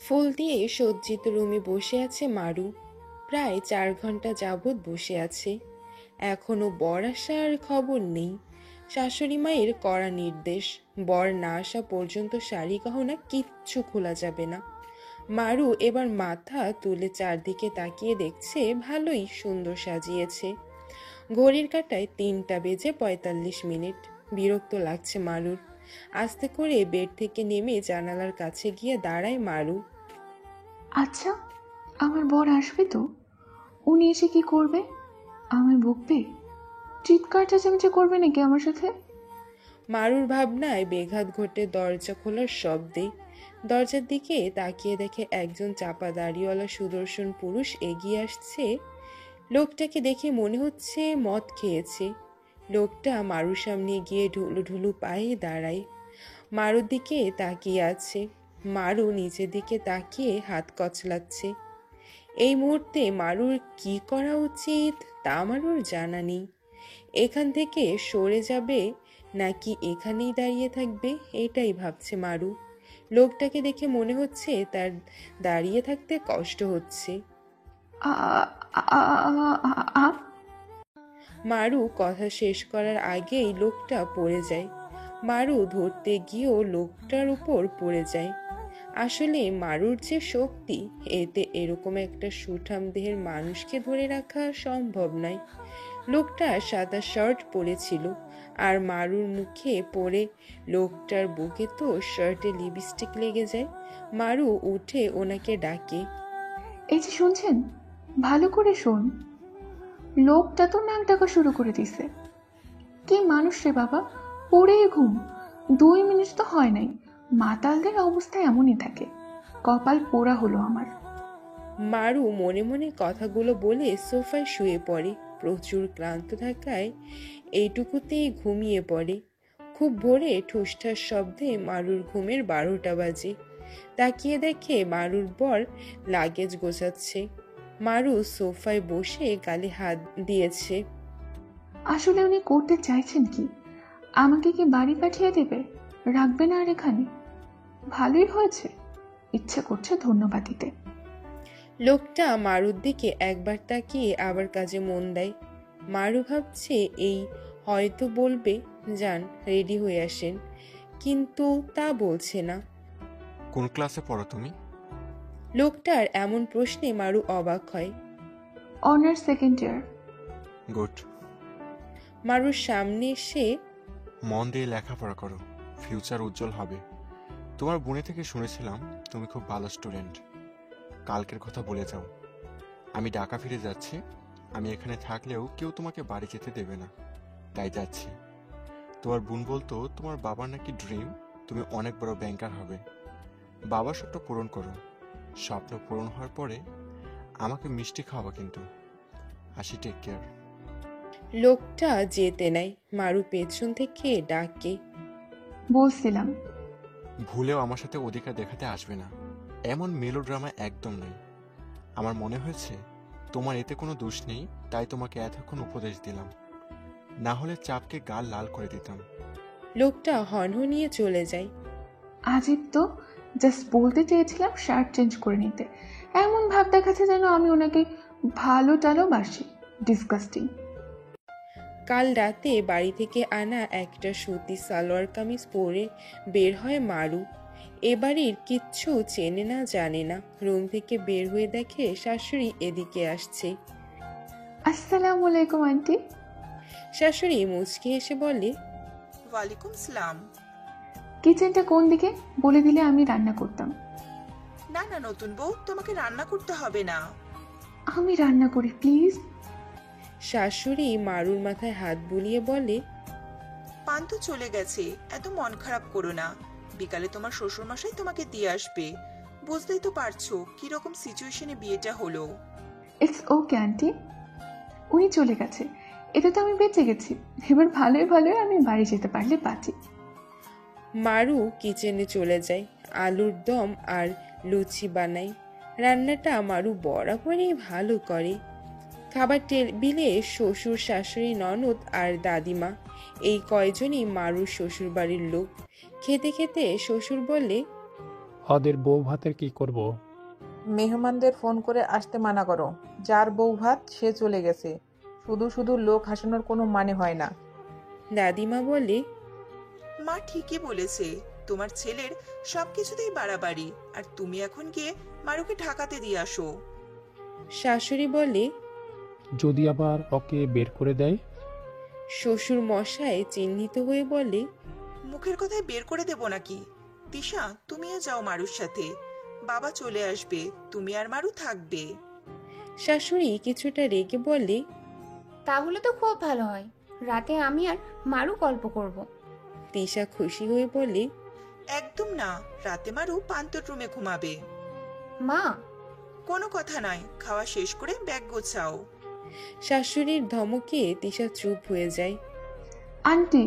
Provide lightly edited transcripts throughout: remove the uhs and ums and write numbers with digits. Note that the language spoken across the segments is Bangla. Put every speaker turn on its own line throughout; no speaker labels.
ফুল দিয়ে সজ্জিত রুমে বসে আছে মারু। প্রায় 4 ঘন্টা যাবৎ বসে আছে। এখনো বর আসার খবর নেই। শাশুড়ি মায়ের কড়া নির্দেশ, বর না আসা পর্যন্ত শাড়ি গহনা কিচ্ছু খোলা যাবে না। মারু এবার মাথা তুলে চারদিকে তাকিয়ে দেখছে, ভালোই সুন্দর সাজিয়েছে। ঘড়ির কাঁটায় 3:45। বিরক্ত লাগছে মারুর। আস্তে করে বেড থেকে নেমে জানালার কাছে গিয়ে দাঁড়ায় মারু।
আচ্ছা, আমার বর আসবে তো? উনি এসে কি করবে? আমায় বকবে? চিৎকার চেঁচামেচি করবে নাকি আমার সাথে?
মারুর ভাবনায় বেঘাত ঘটে দরজা খোলার শব্দে। দরজার দিকে তাকিয়ে দেখে একজন চাপা দাড়িওয়ালা সুদর্শন পুরুষ এগিয়ে আসছে। লোকটাকে দেখে মনে হচ্ছে মদ খেয়েছে। লোকটা মারুর সামনে গিয়ে ঢুলু ঢুলু পায়ে দাঁড়ায়। মারুর দিকে তাকিয়ে আছে। মারু নিচের দিকে তাকিয়ে হাত কচলাচ্ছে। এই মুহূর্তে মারুর কি করা উচিত তা মারুর জানা নেই। এখান থেকে সরে যাবে নাকি এখানেই দাঁড়িয়ে থাকবে, এটাই ভাবছে মারু। লোকটাকে দেখে মনে হচ্ছে তার দাঁড়িয়ে থাকতে কষ্ট হচ্ছে।
আ- আ- আ- আ-
মারু কথা শেষ করার আগেই লোকটা পড়ে যায়। মারু ধরতে গিয়েও লোকটার উপর পড়ে যায়। আসলে মারুর যে শক্তি, এতে এরকম একটা সুঠাম দেহের মানুষকে ধরে রাখা সম্ভব নয়। লোকটা সাদা শার্ট পরেছিল, আর মারুর মুখে পড়ে লোকটার বুকে তো শার্টে লিপস্টিক লেগে যায়। মারু উঠে ওনাকে ডাকে।
এই যে শুনছেন, ভালো করে শোন। লোকটা তো নাক ডাকা শুরু করে দিছে। কি মানুষ রে বাবা, পড়ে ঘুম। 2 মিনিট তো হয় নাই, মাতালদের অবস্থা এমনই থাকে। কপাল পোড়া হলো আমার।
মারু মনে মনে কথাগুলো বলে সোফায় শুয়ে পড়ে। প্রচুর ক্লান্ত থাকায় এইটুকুতেই ঘুমিয়ে পড়ে। খুব ভোরে ঠুসঠাস শব্দে মারুর ঘুমের 12টা বাজে। তাকিয়ে দেখে মারুর বর লাগেজ গোছাচ্ছে। মারু সোফায় বসে গালে হাত দিয়েছে।
আসলে উনি করতে চাইছেন কি? আমাকে কি বাড়ি পাঠিয়ে দেবে? রাখবে না আর এখানে? ভালোই হয়েছে, ইচ্ছে করছে ধন্যবাদ দিতে।
লোকটা মারুর দিকে একবার তাকিয়ে আবার কাজে মন দেয়। মারু ভাবছে এই হয়তো বলবে যান রেডি হয়ে আসেন, কিন্তু তা বলছে না।
কোন ক্লাসে পড়ো তুমি?
লোকটার এমন প্রশ্নে মারু অবাক হয়।
Honours second year.
গুড।
মারুর সামনে এসে
মন দিয়ে লেখাপড়া করো, ফিউচার উজ্জ্বল হবে। তোমার বোনে থেকে শুনেছিলাম তুমি খুব ভালো স্টুডেন্ট। কালকের কথা বলে যাও। আমি ঢাকা ফিরে যাচ্ছি। আমি এখানে থাকলেও কেউ তোমাকে বাড়ি যেতে দেবে না, তাই যাচ্ছি। তোমার বোন বলতো তোমার বাবার নাকি ড্রিম তুমি অনেক বড় ব্যাংকার হবে। বাবার স্বপ্ন পূরণ করো। স্বপ্ন পূরণ হওয়ার পরে আমাকে মিষ্টি খাওয়াবা কিন্তু। আসি, টেক কেয়ার।
লোকটা যেতে নেয়। মারু পেছন থেকে ডাকে।
বলছিলাম।
ভুলেও আমার সাথে অধিকার দেখাতে আসবে না। এমন মেলোড্রামা একদম নেই। আমার মনে হয়েছে তোমার এতে কোনো দোষ নেই, তাই তোমাকে এতক্ষণ উপদেশ দিলাম। না হলে চাপকে গাল লাল করে দিতাম।
লোকটা হনহনিয়ে চলে যায়।
আজীব তো, জাস্ট বলতে চেয়েছিলাম শার্ট চেঞ্জ করে নিতে। এমন ভাব দেখাচ্ছে যেন আমি ওনাকে ভালো টালো বাসি। ডিসগাস্টিং।
কাল রাতে বাড়ি থেকে আনা একটা সুতি সালোয়ার কামিজ পরে বের হয় মারু। এবাড়ির কিচ্ছু চেনে না জানে না। রুম থেকে বের হয়ে দেখে শাশুড়ি এদিকে আসছে।
আসসালামু আলাইকুম আন্টি।
শাশুড়ি মুচকি এসে বলে,
ওয়ালাইকুম সালাম।
কিচেনটা কোন দিকে বলে দিলে আমি রান্না করতাম।
না না নতুন বউ, তোমাকে রান্না করতে হবে না।
আমি রান্না করি প্লিজ।
শাশুড়ি মারুর মাথায় হাত বুলিয়ে বলে,
পান তো চলে গেছে, এত মন খারাপ করো না। বিকালে তোমার শ্বশুর মশাই তোমাকে দিয়ে আসবে। বুঝতেই তো পারছো কিরকম সিচুয়েশনে বিয়েটা হলো।
ইটস ওকে আন্টি, উনি চলে গেছে, এতে তো আমি বেঁচে গেছি। এবার ভালোই ভালোই আমি বাড়ি যেতে পারলে বাঁচি।
মারু কিচেনে চলে যায়। আলুর দম আর লুচি বানায়। রান্নাটা মারু বরাবরই ভালো করে। খাবার টেবিলে শ্বশুর, শাশুড়ি, ননদ আর দাদিমা, এই কয়জনই মারুর শ্বশুর বাড়ির লোক। খেতে খেতে শ্বশুর বলে,
ওদের বউ ভাতের কি করব?
মেহমানদের ফোন করে আসতে মানা করো। যার বউ ভাত সে চলে গেছে। শুধু শুধু লোক হাসানোর কোনো মানে হয় না।
দাদিমা বলে,
মা ঠিকই বলেছে, তোমার ছেলের সবকিছুতেই বাড়াবাড়ি, আর তুমি এখন গিয়ে মারুকে ঢাকাতে দিয়ে আসো।
শাশুড়ি বলে,
যদি আবার ওকে বের করে দেয়?
শ্বশুর মশাই চিহ্নিত হয়ে বলে,
মুখের কথায় বের করে দেব নাকি? তিশা, তুমিও যাও মারুর সাথে। বাবা চলে আসবে, তুমি আর মারু থাকবে।
শাশুড়ি কিছুটা রেগে বলে,
তাহলে তো খুব ভালো হয়, রাতে আমি আর মারু গল্প করব।
তিশা খুশি হয়ে বলে,
একদম না, রাতে মারু পান্তর রুমে ঘুমাবে।
মা,
কোনো কথা নয়, খাওয়া শেষ করে ব্যাগ গোছাও।
শাশুড়ির ধমকে তিশা চুপ হয়ে যায়।
আন্টি,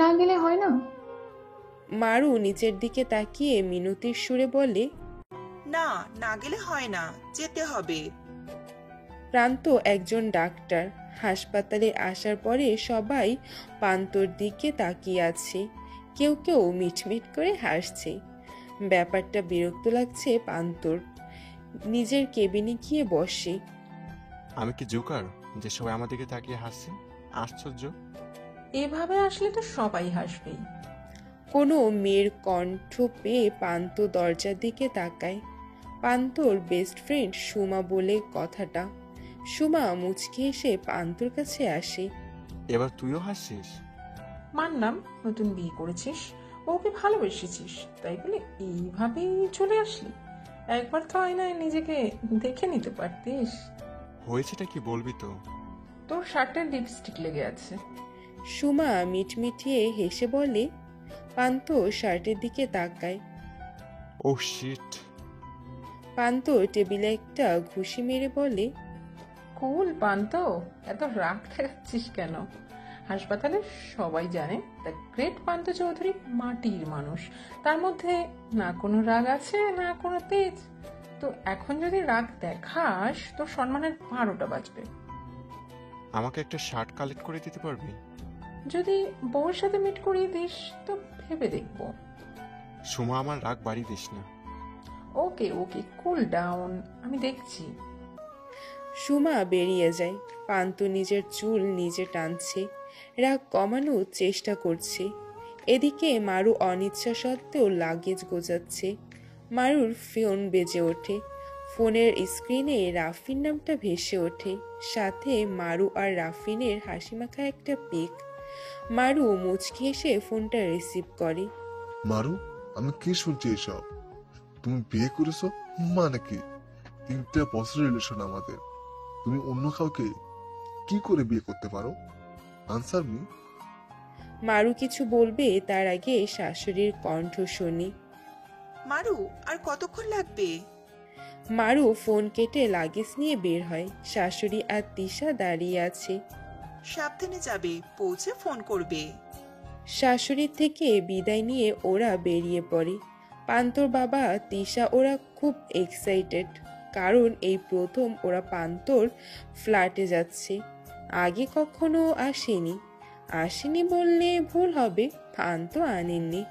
না গেলে হয় না?
মারু নিচের দিকে তাকিয়ে মিনতির সুরে বলে,
না, না গেলে হয় না, যেতে হবে।
প্রান্ত একজন ডাক্তার। হাসপাতালে আসার পরে সবাই পান্তর দিকে তাকিয়ে আছে, কেউ কেউ মিটমিট করে হাসছে। ব্যাপারটা বিরক্ত লাগছে পান্তর। নিজের কেবিনে গিয়ে বসে।
আমি কি জোকার যে সবাই আমার দিকে তাকিয়ে হাসছে? আশ্চর্য।
এভাবে আসলে তো সবাই হাসবেই।
কোনো মেয়ের কণ্ঠ পেয়ে পান্ত দরজার দিকে তাকায়। পান্তর বেস্ট ফ্রেন্ড সুমা বলে কথাটা। সুমা মুচকি এসে পান্তর কাছে আসে।
এবার তুইও হাসছিস?
মানলাম নতুন বিয়ে করেছিস, ওকে ভালোবেসেছিস, তাই বলে এইভাবেই চলে আসলি? একবার তো আয়নায় নিজেকে দেখে নিতে পারতিস।
হয়েছেটা কি বলবি তো?
তোর শার্টে লিপস্টিক লেগে আছে।
সুমা মিটমিটিয়ে হেসে বলে। পান্ত শার্টের দিকে তাকায়।
ও শিট।
পান্ত টেবিলে একটা ঘুষি মেরে বলে,
কুল পান্ত, এত রাগ দেখাচ্ছিস কেন? হাসপাতালে সবাই জানে দ্য গ্রেট পান্ত চৌধুরী মাটির মানুষ। তার মধ্যে না কোনো রাগ আছে, না কোনো তেজ। তো এখন যদি রাগ দেখাস, তোর সম্মানের 12টা বাজবে।
আমাকে একটা শার্ট কালেক্ট করে দিতে পারবি?
যদি বউয়ের সাথে মিট করিয়ে দিস তো ভেবে দেখবো।
সুমা, আমার রাগ বাড়িয়ে দিস না।
ওকে ওকে, কুল ডাউন, আমি দেখছি।
সুমা বেরিয়ে যায়। পান্ত নিজের চুল নিজে টানছে, রাগ কমানোর চেষ্টা করছে। এদিকে মারু অনিচ্ছা সত্ত্বেও লাগেজ গোছাচ্ছে। মারুর ফোন বেজে ওঠে। ফোনের স্ক্রিনে রাফির নামটা ভেসে ওঠে, সাথে মারু আর রাফিনের হাসিমাখা একটা পিক। মারু মুচকি এসে ফোনটা রিসিভ করে।
মারু, আমি কি শুনছি এসব? তুমি বিয়ে করেছো মানে কি? 3 বছর রিলেশন আমাদের। তুমি অন্য কাউকে কি করে বিয়ে করতে পারো? Answer me.
মারু কিছু বলবে তার আগে শাশুড়ির কণ্ঠ শুনি।
মারু, আর কতক্ষণ লাগবে?
মারু ফোন কেটে লাগেজ নিয়ে বের হয়। শাশুড়ি আর তিশা দাঁড়িয়ে আছে।
সাবধানে যাবে, পৌঁছে ফোন করবে।
শাশুড়ির থেকে বিদায় নিয়ে ওরা বেরিয়ে পড়ে। পান্তর বাবা, তিশা ওরা খুব এক্সাইটেড, কারণ এই প্রথম ওরা পান্তর ফ্ল্যাটে যাচ্ছে। আগে কখনো আসেনি বললে ভুল হবে, পান্ত আনেননি।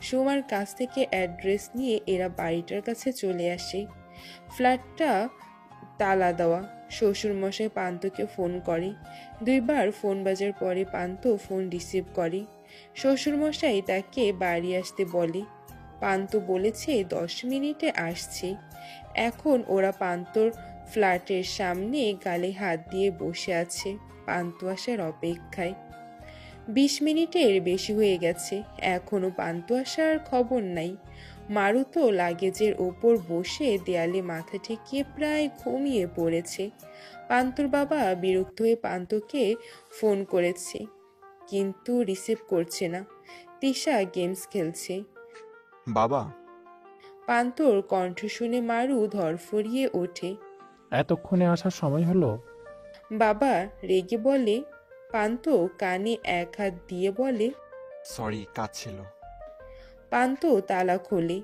সুমার কাছ থেকে অ্যাড্রেস নিয়ে এরা বাড়িটার কাছে চলে আসে। ফ্ল্যাটটা তালা দেওয়া। শ্বশুরমশাই পান্তকে ফোন করে। 2বার ফোন বাজার পরে পান্ত ফোন রিসিভ করে। শ্বশুরমশাই তাকে বাড়ি আসতে বলে। পান্ত বলেছে 10 মিনিটে আসছে। এখন ওরা পান্তর ফ্ল্যাটের সামনে গালে হাত দিয়ে বসে আছে পান্ত আসার অপেক্ষায়। 20 মিনিটের বেশি হয়ে গেছে, এখনো পান্ত আসার খবর নাই। মারু তো লাগেজের ওপর বসে দেয়ালে মাথা ঠেকিয়ে প্রায় ঘুমিয়ে পড়েছে। পান্তর বাবা বিরক্ত হয়ে পান্তকে ফোন করেছে, কিন্তু রিসিভ করছে না। তিশা গেমস খেলছে।
বাবা।
পান্তর কণ্ঠ শুনে মারু ধরফরিয়ে ওঠে।
এতক্ষণে আসার সময় হলো?
বাবা রেগে বলে। পান্ত কানে এক হাত দিয়ে বলে,
সরি, কাজ ছিল।
পান্ত তালা খোলে।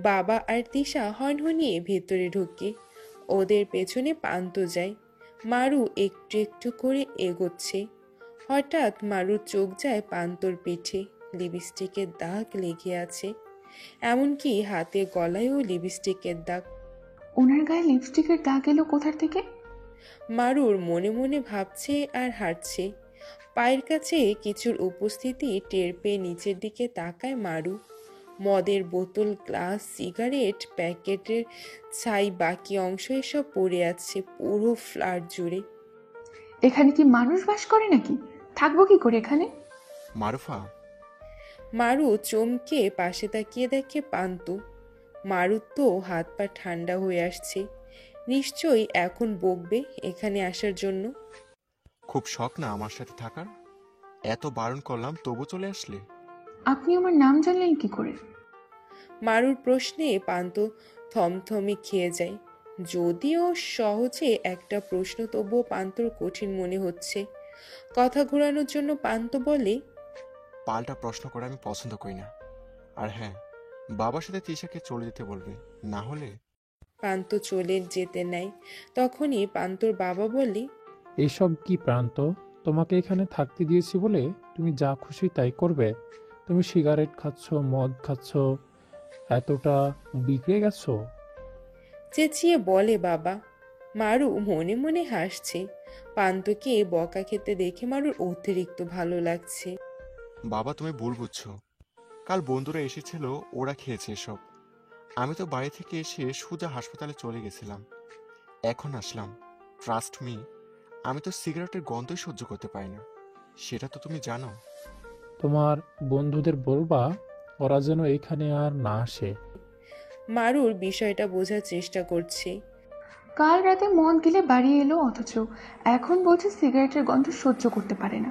বাবা আর তিশা হনহনিয়ে ভেতরে ঢোকে। ওদের পেছনে পান্ত যায়। মারু একটু একটু করে এগোচ্ছে। হঠাৎ মারুর চোখ যায় পান্তর পিঠে। লিপস্টিকের দাগ লেগে আছে। এমনকি হাতে গলায়ও লিপস্টিকের দাগ।
ওনার গায়ে লিপস্টিকের দাগ এলো কোথার থেকে?
মারুর মনে মনে ভাবছে আর হাঁটছে। পায়ের কাছে কিছুর উপস্থিতি টের পেয়ে নিচের দিকে তাকায় মারু। মদের বোতল, গ্লাস, সিগারেট প্যাকেটের ছাই, বাকি অংশ এসব পড়ে আছে পুরো ফ্ল্যাট জুড়ে।
এখানে কি মানুষ বাস করে নাকি? থাকবো কি করে এখানে?
মারুফা,
মারু চমকে পাশে তাকিয়ে দেখে পান্তু। মারুর তো হাত পা ঠান্ডা হয়ে আসছে। নিশ্চয়ই এখন বকবে এখানে আসার জন্য।
খুব শখ না আমার সাথে থাকার? এত বারণ করলাম তবু চলে আসলে।
আপনি আমার নাম জানলেন কি করে?
মারুর প্রশ্নে পান্ত থমথমে খেয়ে যায়। যদিও সহজে একটা প্রশ্ন, তবুও পান্তর কঠিন মনে হচ্ছে। কথা ঘোরানোর জন্য পান্ত বলে,
পাল্টা প্রশ্ন করা আমি পছন্দ করি না। আর হ্যাঁ, বাবার সাথে তিশাকে চলে যেতে বলবে, না হলে।
পান্ত চলে যেতে নেয়। তখনই পান্তর বাবা বলে,
এসব কি প্রান্ত? তোমাকে এখানে থাকতে দিয়েছি বলে তুমি যা খুশি তাই করবে? তুমি সিগারেট খাচ্ছ, মদ খাচ্ছ, এতটা বিগড়ে গেছো?
চেঁচিয়ে বলে বাবা। মারু মনে মনে হাসছে। পান্তকে বকা খেতে দেখে মারুর অতিরিক্ত ভালো লাগছে।
বাবা, তুমি ভুল বুঝছো। কাল বন্ধুরা এসেছিল, ওরা খেয়েছে এসব। আমি তো বাড়ি থেকে এসে সোজা হাসপাতালে চলে গেছিলাম, এখন আসলাম। ট্রাস্ট মি, আমি তো সিগারেটের গন্ধই সহ্য করতে পারি না, সেটা তো তুমি জানো।
তোমার বন্ধুদের বলবা ওরা যেন এখানে আর না আসে।
মারুর বিষয়টা বোঝার চেষ্টা করছে।
কাল রাতে মদ গিলে বাড়ি এলো, অথচ এখন বলছে সিগারেটের গন্ধ সহ্য করতে পারে না।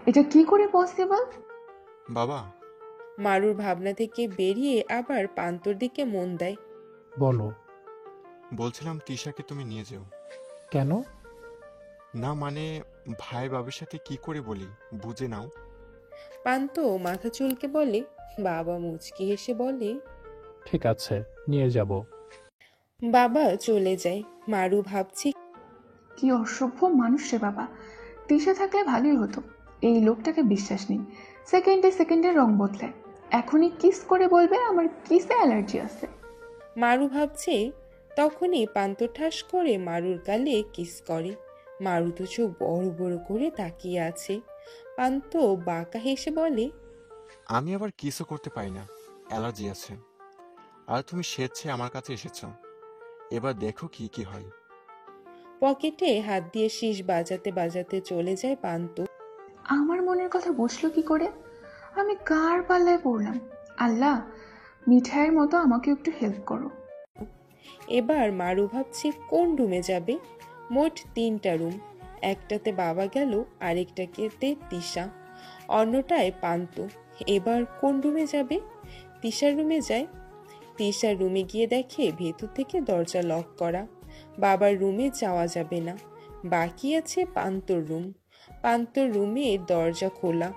এটা কি করে পসিবল?
বাবা,
মারুর ভাবনা থেকে বেরিয়ে আবার পান্তর দিকে মন দেয়।
বলো।
বলছিলাম তিশাকে তুমি নিয়ে যেও।
কেন?
না মানে, ভাই বাবার সাথে কি করে বলি, বুঝে নাও।
পান্ত মাথা চুলকে বলে। বাবা মুচকি হেসে বলে,
ঠিক আছে, নিয়ে যাব।
বাবা চলে যায়। মারু ভাবছে,
কি অসভ্য মানুষ রে বাবা। তিশা থাকলে ভালোই হতো। এই লোকটাকে বিশ্বাস নেই, সেকেন্ডে সেকেন্ডে রং বদলায়। এখনই কিস করে বলবে আমার কিসে অ্যালার্জি আছে।
মারু ভাবছে, তখনই পান্ত ঠাস করে মারুর গালে কিস করে। মারু তো চোখ বড় বড় করে তাকিয়ে আছে। পান্ত বাঁকা হেসে বলে,
আমি আবার কিসও করতে পারি না, অ্যালার্জি আছে। আর তুমি স্বেচ্ছায় আমার কাছে এসেছো, এবার দেখো কি কি হয়।
পকেটে হাত দিয়ে শীষ বাজাতে বাজাতে চলে যায় পান্ত।
আমার মনের কথা বুঝলো কি করে? আমি কার পাল্লায় পড়লাম? আল্লাহ, মিঠাইয়ের মতো আমাকে একটু হেল্প করো।
এবার মারু ভাবছে কোন রুমে যাবে। মোট 3টা রুম। একটাতে বাবা গেল, আরেকটাতে তিশা, অন্যটায় পান্ত। এবার কোন রুমে যাবে? তিশার রুমে যায়। তিশার রুমে গিয়ে দেখে ভেতর থেকে দরজা লক করা। বাবার রুমে যাওয়া যাবে না, বাকি আছে পান্তর রুম। পান্তর রুমের দরজা খোলা।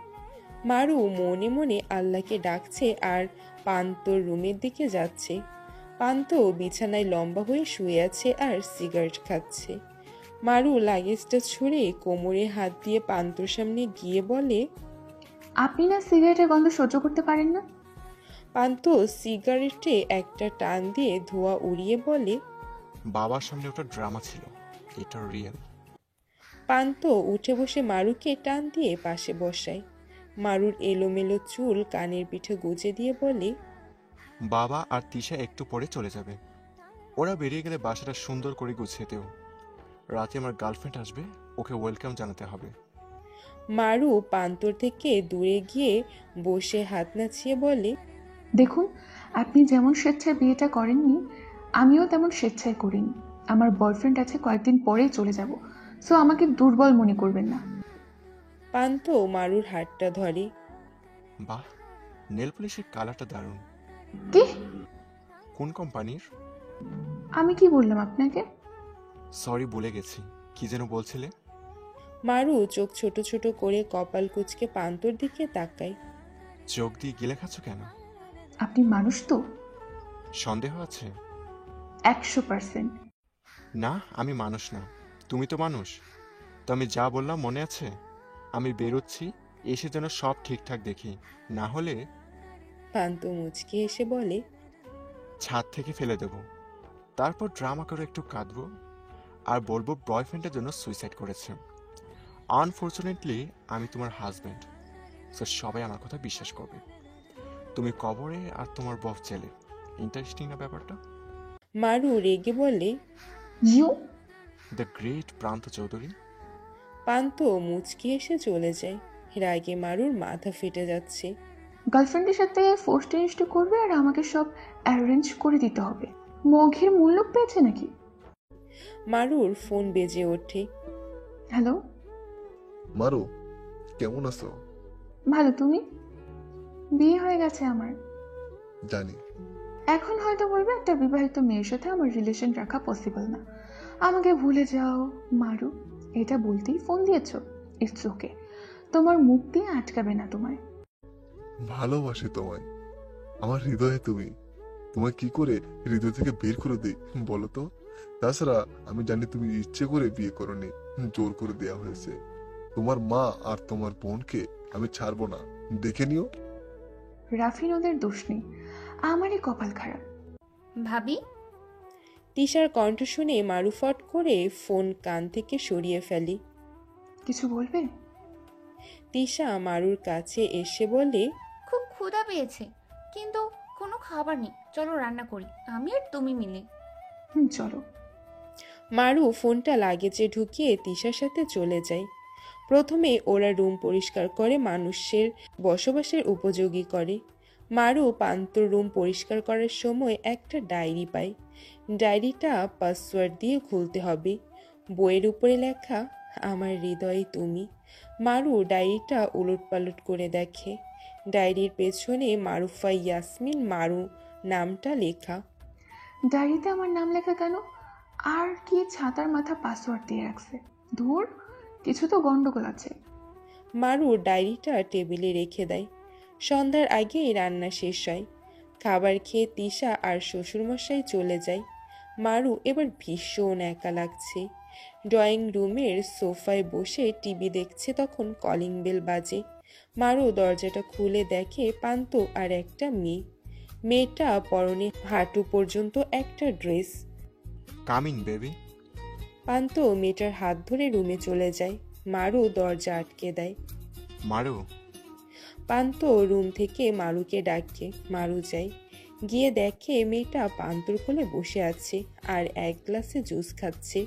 মারু মনে মনে আল্লাহকে ডাকছে আর পান্তর রুমের দিকে যাচ্ছে। পান্ত বিছানায় লম্বা হয়ে শুয়ে আছে আর সিগারেট খাচ্ছে। মারু লাগেজটা ছুঁড়ে কোমরে হাত দিয়ে পান্তর সামনে গিয়ে বলে,
আপনি না সিগারেটের গন্ধ সহ্য করতে পারেন না?
পান্ত সিগারেটে একটা টান দিয়ে ধোঁয়া উড়িয়ে বলে,
বাবার সামনে ওটা ড্রামা ছিল, এটা রিয়েল।
পান্ত উঠে বসে মারুকে টান দিয়ে পাশে বসায়। মারুর এলোমেলো চুল কানের পিঠে গুজে দিয়ে বলে,
বাবা আর তিশা একটু পরে চলে যাবে। ওরা বেরিয়ে গেলে বাসাটা সুন্দর করে গুছিয়ে দেও। রাতে আমার গার্লফ্রেন্ড আসবে, ওকে ওয়েলকাম জানাতে হবে।
মারু পান্তর থেকে দূরে গিয়ে বসে হাত নাচিয়ে বলে,
দেখুন, আপনি যেমন স্বেচ্ছায় বিয়েটা করেননি, আমিও তেমন স্বেচ্ছায় করিনি। আমার বয়ফ্রেন্ড আছে, কয়েকদিন পরেই চলে যাব। সো আমাকে দুর্বল মনে করবেন না।
পান্ত মারুর হাতটা ধরে।
বাহ, নেল পলিশের কালারটা দারুণ।
কি?
কোন কোম্পানির?
আমি কি বললাম আপনাকে?
সরি, ভুলে গেছি। কি যেন বলছিলে?
মারু চোখ ছোট ছোট করে কপাল কুঁচকে পান্তর দিকে তাকায়।
চোখ দিয়ে গিলে খাচ্ছ কেন?
আপনি মানুষ তো?
সন্দেহ আছে?
100%।
না, আমি মানুষ না। তুমি তো মানুষ। তো আমি যা বললাম মনে আছে? আমি বেরোচ্ছি, এসে যেন সব ঠিকঠাক দেখি, না হলে।
পান্ত মুচকি এসে বলে,
ছাদ থেকে ফেলে দেব, তারপর ড্রামা করে একটু কাঁদবো আর বলবো বয়ফ্রেন্ডের জন্য সুইসাইড করেছে। আনফর্চুনেটলি আমি তোমার হাজব্যান্ড, সো সবাই আমার কথা বিশ্বাস করবে। তুমি কবরে আর তোমার বফ জেলে। ইন্টারেস্টিং না ব্যাপারটা?
মারু রেগে বলে,
ইউ
দ্য গ্রেট প্রান্ত চৌধুরী।
পান্ত মুচকি এসে চলে যায়। রাগে মারুর মাথা ফেটে যাচ্ছে।
গার্লফ্রেন্ডের সাথে ফোর্স টেনিস্ট করবে আর আমাকে সব অ্যারেঞ্জ করে দিতে হবে। মগের মূল্য পেয়েছে নাকি?
মারুর ফোন বেজে ওঠে।
হ্যালো,
মারো, কেমন আছো?
ভালো, তুমি? বিয়ে হয়ে গেছে আমার।
জানি।
এখন হয়তো বলবে একটা বিবাহিত মেয়ের সাথে আমার রিলেশন রাখা পসিবল না। আমাকে ভুলে যাও মারু, এটা বলতেই ফোন দিয়েছো। ইটস ওকে, তোমার মুখ দিয়ে আটকাবে না তোমায়।
ভালোবাসি তোমায়, আমার হৃদয়ে তুমি। তোমায় কি করে হৃদয় থেকে বের করে দিই বলো তো? তাছাড়া আমি জানি তুমি ইচ্ছে করে বিয়ে করনি, জোর করে দেয়া হয়েছে। তোমার মা আর তোমার বোনকে আমি ছাড়বো না, দেখে নিও।
রাফিন, ওদের দোষ নেই, আমারই কপাল খারাপ।
ভাবি,
তিশার কণ্ঠ শুনে মারু ফট করে ফোন কান থেকে সরিয়ে ফেলে।
কিছু বলবে?
তিশা মারুর কাছে এসে বলে,
খুব ক্ষুধা পেয়েছে, কিন্তু কোনো খাবার নেই। চলো রান্না করি, আমি আর তুমি মিলে।
চলো।
মারু ফোনটা লাগেজে ঢুকিয়ে তিশার সাথে চলে যায়। প্রথমে ওরা রুম পরিষ্কার করে মানুষের বসবাসের উপযোগী করে। মারু পান্তর রুম পরিষ্কার করার সময় একটা ডায়েরি পায়। ডায়েরিটা পাসওয়ার্ড দিয়ে খুলতে হবে। বইয়ের উপরে লেখা, আমার হৃদয়ে তুমি। মারু ডায়েরিটা উলটপালট করে দেখে। ডায়েরির পেছনে মারুফা ইয়াসমিন মারু নামটা লেখা।
ডায়েরিতে আমার নাম লেখা কেন? আর কি ছাতার মাথা পাসওয়ার্ড দিয়ে রাখছে? ধুর, কিছু তো গন্ডগোল আছে।
মারু ডায়েরিটা টেবিলে রেখে দেয়। সন্ধ্যার আগেই রান্না শেষ হয়। খাবার খেয়ে তিশা আর শ্বশুরমশাই চলে যায়। মারু এবার ভীষণ একা লাগছে। ড্রয়িং রুমের সোফায় বসে টিভি দেখছে, তখন কলিং বেল বাজে। মারু দরজাটা খুলে দেখে পান্ত আর একটা মেয়ে। মেয়েটা পরনে হাঁটু পর্যন্ত একটা ড্রেস।
Coming baby.
পান্ত মেয়েটার হাত ধরে রুমে চলে যায়। মারু দরজা আটকে দেয়।
মারু।
পান্ত রুম থেকে মারুকে ডাকে। মারু যায়, গিয়ে দেখে মেয়েটা পান্তর কোলে বসে আছে আর এক গ্লাসে জুস খাচ্ছে।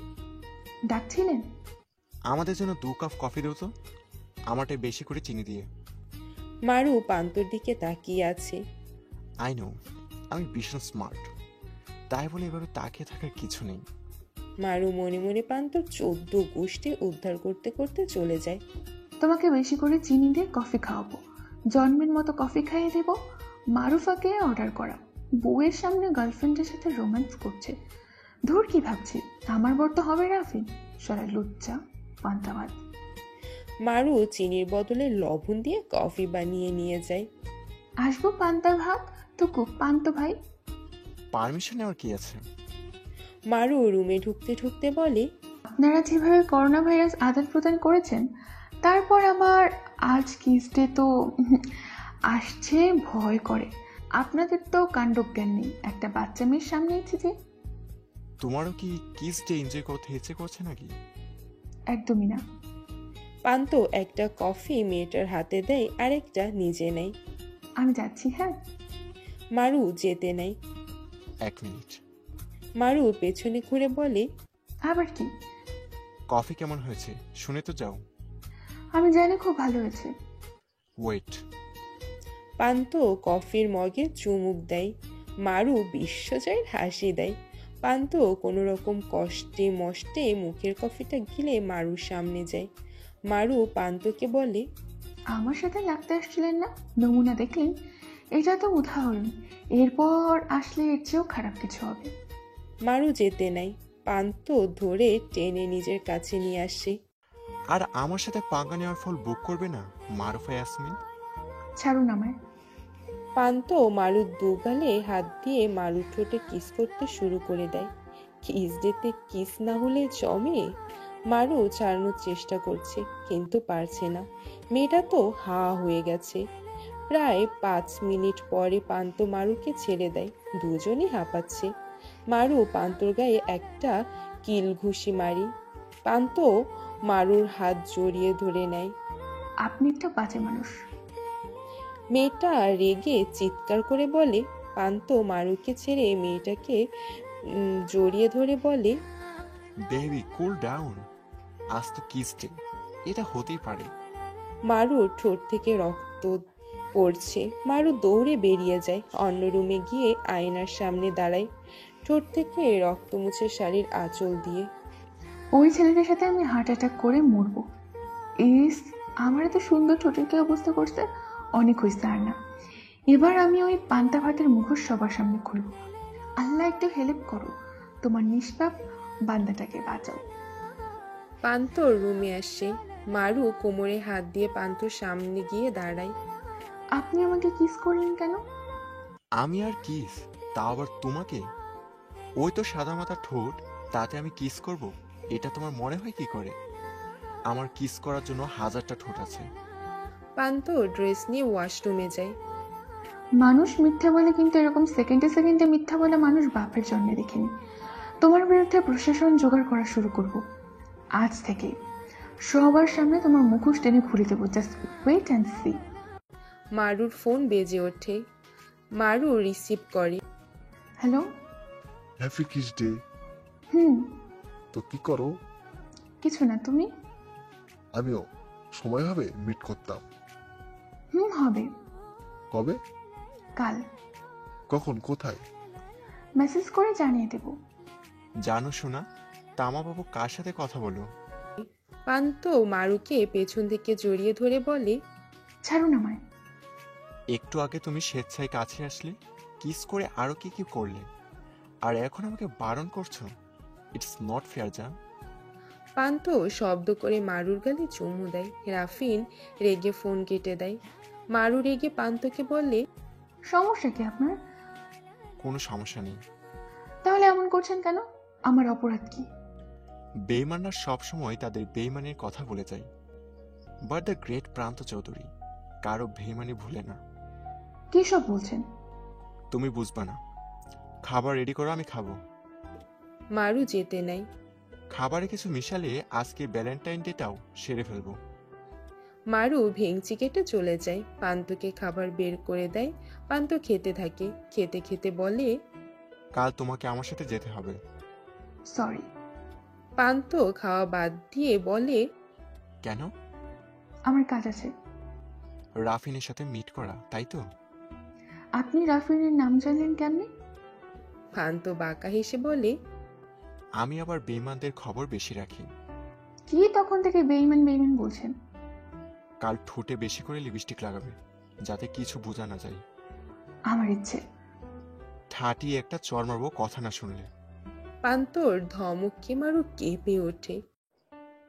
ডাকছিলেন?
আমাদের জন্য 2 কাপ কফি দাও তো, আমারটাই বেশি করে চিনি দিয়ে।
মারু পান্তর দিকে তাকিয়ে আছে।
আই নো, আমি ভীষণ স্মার্ট, তাই বলে এভাবে তাকিয়ে থাকার কিছু নেই।
মারু মনে মনে পান্তর 14 গোষ্ঠী উদ্ধার করতে করতে চলে যায়।
তোমাকে বেশি করে চিনি দিয়ে কফি খাওয়াবো, জন্মের মতো কফি খাইয়ে দেব। মারুফাকে অর্ডার করা, বউয়ের সামনে গার্লফ্রেন্ডের সাথে রোম্যান্স করছে। ধুর, কি ভাবছি আমার বর তো হবে রাফিন, সারা লুচ্চা পান্তাবাদ।
মারু চিনির বদলে লবণ দিয়ে কফি বানিয়ে নিয়ে যায়।
আসবো পান্তা ভাত টুকু পান্ত ভাই।
পারমিশন নেওয়ার কি আছে?
মারু রুমে ঢুকতে ঢুকতে বলে,
আপনারা যেভাবে করোনা ভাইরাস আদান প্রদান করেছেন, তারপর আবার আজ কিসডে তো আসছে, ভয় করে। আপনাদের তো কাণ্ডজ্ঞান নেই, একটা বাচ্চা মেয়ের সামনে এসেছে যে।
তোমারও কি কিস ডে এনজয় করতে ইচ্ছে করছে নাকি?
একদমই না।
পান্ত একটা কফি মেয়েটার হাতে দেয়, আরেকটা নিজে নেয়।
আমি যাচ্ছি, হ্যাঁ।
মারু যেতে নেয়।
1 মিনিট।
মারু পেছনে ঘুরে বলে,
আবার কি?
কফি কেমন হয়েছে শুনে তো যাও।
আমি জানি খুব ভালো হয়েছে।
ওয়েট।
পান্ত কফির মগে চুমুক দেয়। মারু বিশ্বজয়ের হাসি দেয়। পান্ত কোনো রকম কষ্টে মষ্টে মুখের কফিটা গিলে মারুর সামনে যায়। মারু পান্তকে বলে,
আমার সাথে লাগতে আসছিলেন না? নমুনা দেখলেন? এটা তো উদাহরণ, এরপর আসলে এর চেয়েও খারাপ কিছু হবে।
মারু যেতে নাই। পান্ত ধরে টেনে নিজের কাছে নিয়ে আসে।
আর আমার সাথে পাঙ্গা নেওয়ার ফল বুক করবে না মারুফা ইয়াসমিন?
ছাড়ুন আমায়।
পান্ত মারুর দুগালে হাত দিয়ে মারুর ঠোঁটে কিস করতে শুরু করে দেয়। কিস দিতে কিস না হলে জমে। মারু ছাড়ানোর চেষ্টা করছে, কিন্তু পারছে না। মেয়েটা তো হা হয়ে গেছে। প্রায় 5 মিনিট পরে পান্ত মারুকে ছেড়ে দেয়। দুজনই হাঁপাচ্ছে। মারু পান্তর গায়ে একটা কিল ঘুষি মারি। পান্ত মারুর হাত জড়িয়ে ধরে নেয়।
আপনি একটা বাজে মানুষ।
মেয়েটা রেগে চিৎকার করে বলে। পান্ত মারুকে ছেড়ে মেয়েটাকে জড়িয়ে ধরে বলে,
বেবি কুল ডাউন, আজ তো কিস ডে, এটা হতেই পারে।
মারুর ঠোঁট থেকে রক্ত পড়ছে। মারু দৌড়ে বেরিয়ে যায়। অন্য রুমে গিয়ে আয়নার সামনে দাঁড়ায়, ঠোঁট থেকে রক্ত মুছে শাড়ির আঁচল দিয়ে।
ওই ছেলেটার সাথে আমি হার্ট অ্যাটাক করে মরবো। ইস, আমার এত সুন্দর ঠোঁটের কি অবস্থা করছে। অনেক হয়েছে আর না। এবার আমি ওই পান্তা ভাতের মুখোশ সবার সামনে খুলবো। আল্লাহ একটু হেল্প করো, তোমার নিষ্পাপ বান্দাটাকে বাঁচাও।
পান্তর রুমে আসে। মারু কোমরে হাত দিয়ে পান্তর সামনে গিয়ে দাঁড়ায়।
আপনি আমাকে কিস করলেন কেন?
আমি আর কিস, তা আবার তোমাকে? ওই তো সাদা মাথা ঠোঁট, তাতে আমি কিস করব? এটা তোমার মনে হয় কি করে? আমার কিস করার জন্য 1000টা ঠোঁট আছে।
পান্ত ড্রেস নিয়ে ওয়াশরুমে যায়।
মানুষ মিথ্যা বলে, কিন্তু এরকম সেকেন্ডে সেকেন্ডে মিথ্যা বলে মানুষ বাপের জন্মে দেখিনি। তোমার বিরুদ্ধে প্রশাসন জোগাড় করা শুরু করব আজ থেকে। সবার সামনে তোমার মুখোশ টেনে খুলে দেবো। Just wait and see.
মারুর ফোন বেজে ওঠে। মারু রিসিভ করে।
হ্যালো।
Happy kiss day. তো কি করো?
কিছু না, তুমি?
আমিও সময় হবে মিট করতাম।
হবে।
কবে?
কাল।
কখন, কোথায়?
মেসেজ করে জানিয়ে দেব।
জানো শোনা, তামা বাবু কার সাথে কথা বলো?
পান্ত মারুকে পেছন থেকে জড়িয়ে ধরে বলে,
ছাড়ুন আমায়।
একটু আগে তুমি স্বেচ্ছায় কাছে আসলে, কিস করে আরো কি কি করলে, আর এখন আমাকে বারণ করছো? ইটস নট ফেয়ার জান।
পান্ত শব্দ করে মারুর গালে চুমু দেয়। রাফিন রেগে ফোন কেটে দেয়। মারু রেগে পান্তকে বলে,
সমস্যা কি আপনার?
কোনো সমস্যা নেই।
তাহলে এমন করছেন কেন? আমার অপরাধ কি?
বেইমানরা সবসময় তাদের বেইমানির কথা বলে যায়, বাট দ্য গ্রেট প্রান্ত চৌধুরী কারো বেইমানি ভুলে না।
কি সব বলছেন?
তুমি বুঝবা না। খাবার রেডি করো, আমি খাবো।
মারু যেতে নেয়।
খাবারে কিছু মিশালে আজকে ভ্যালেন্টাইন ডেটাও সেরে ফেলবো।
মারু ভেঙচি কেটে চলে যায়। পান্তকে খাবার বের করে দেয়। পান্ত খেতে থাকে। খেতে খেতে বলে,
কাল তোমাকে আমার সাথে যেতে হবে।
সরি।
পান্ত খাওয়া বাদ দিয়ে বলে,
কেন?
আমার কাজ আছে।
রাফিনের সাথে মিট করা, তাই তো?
আপনি রাফিনের নাম জানলেন কেমনে?
পান্ত বাঁকা হেসে বলে,
আমি আবার বেইমানদের খবর বেশি রাখি।
কি তখন থেকে বেইমান বেইমান বলছেন?
কাল ঠোঁটে বেশি করে লিপস্টিক লাগাবে, যাতে কিছু বোঝা না যায়।
আমার ইচ্ছে।
ঠাটিয়ে একটা চর মারবো কথা না শুনলে।
পান্তর ধমকে মারু কেঁপে ওঠে।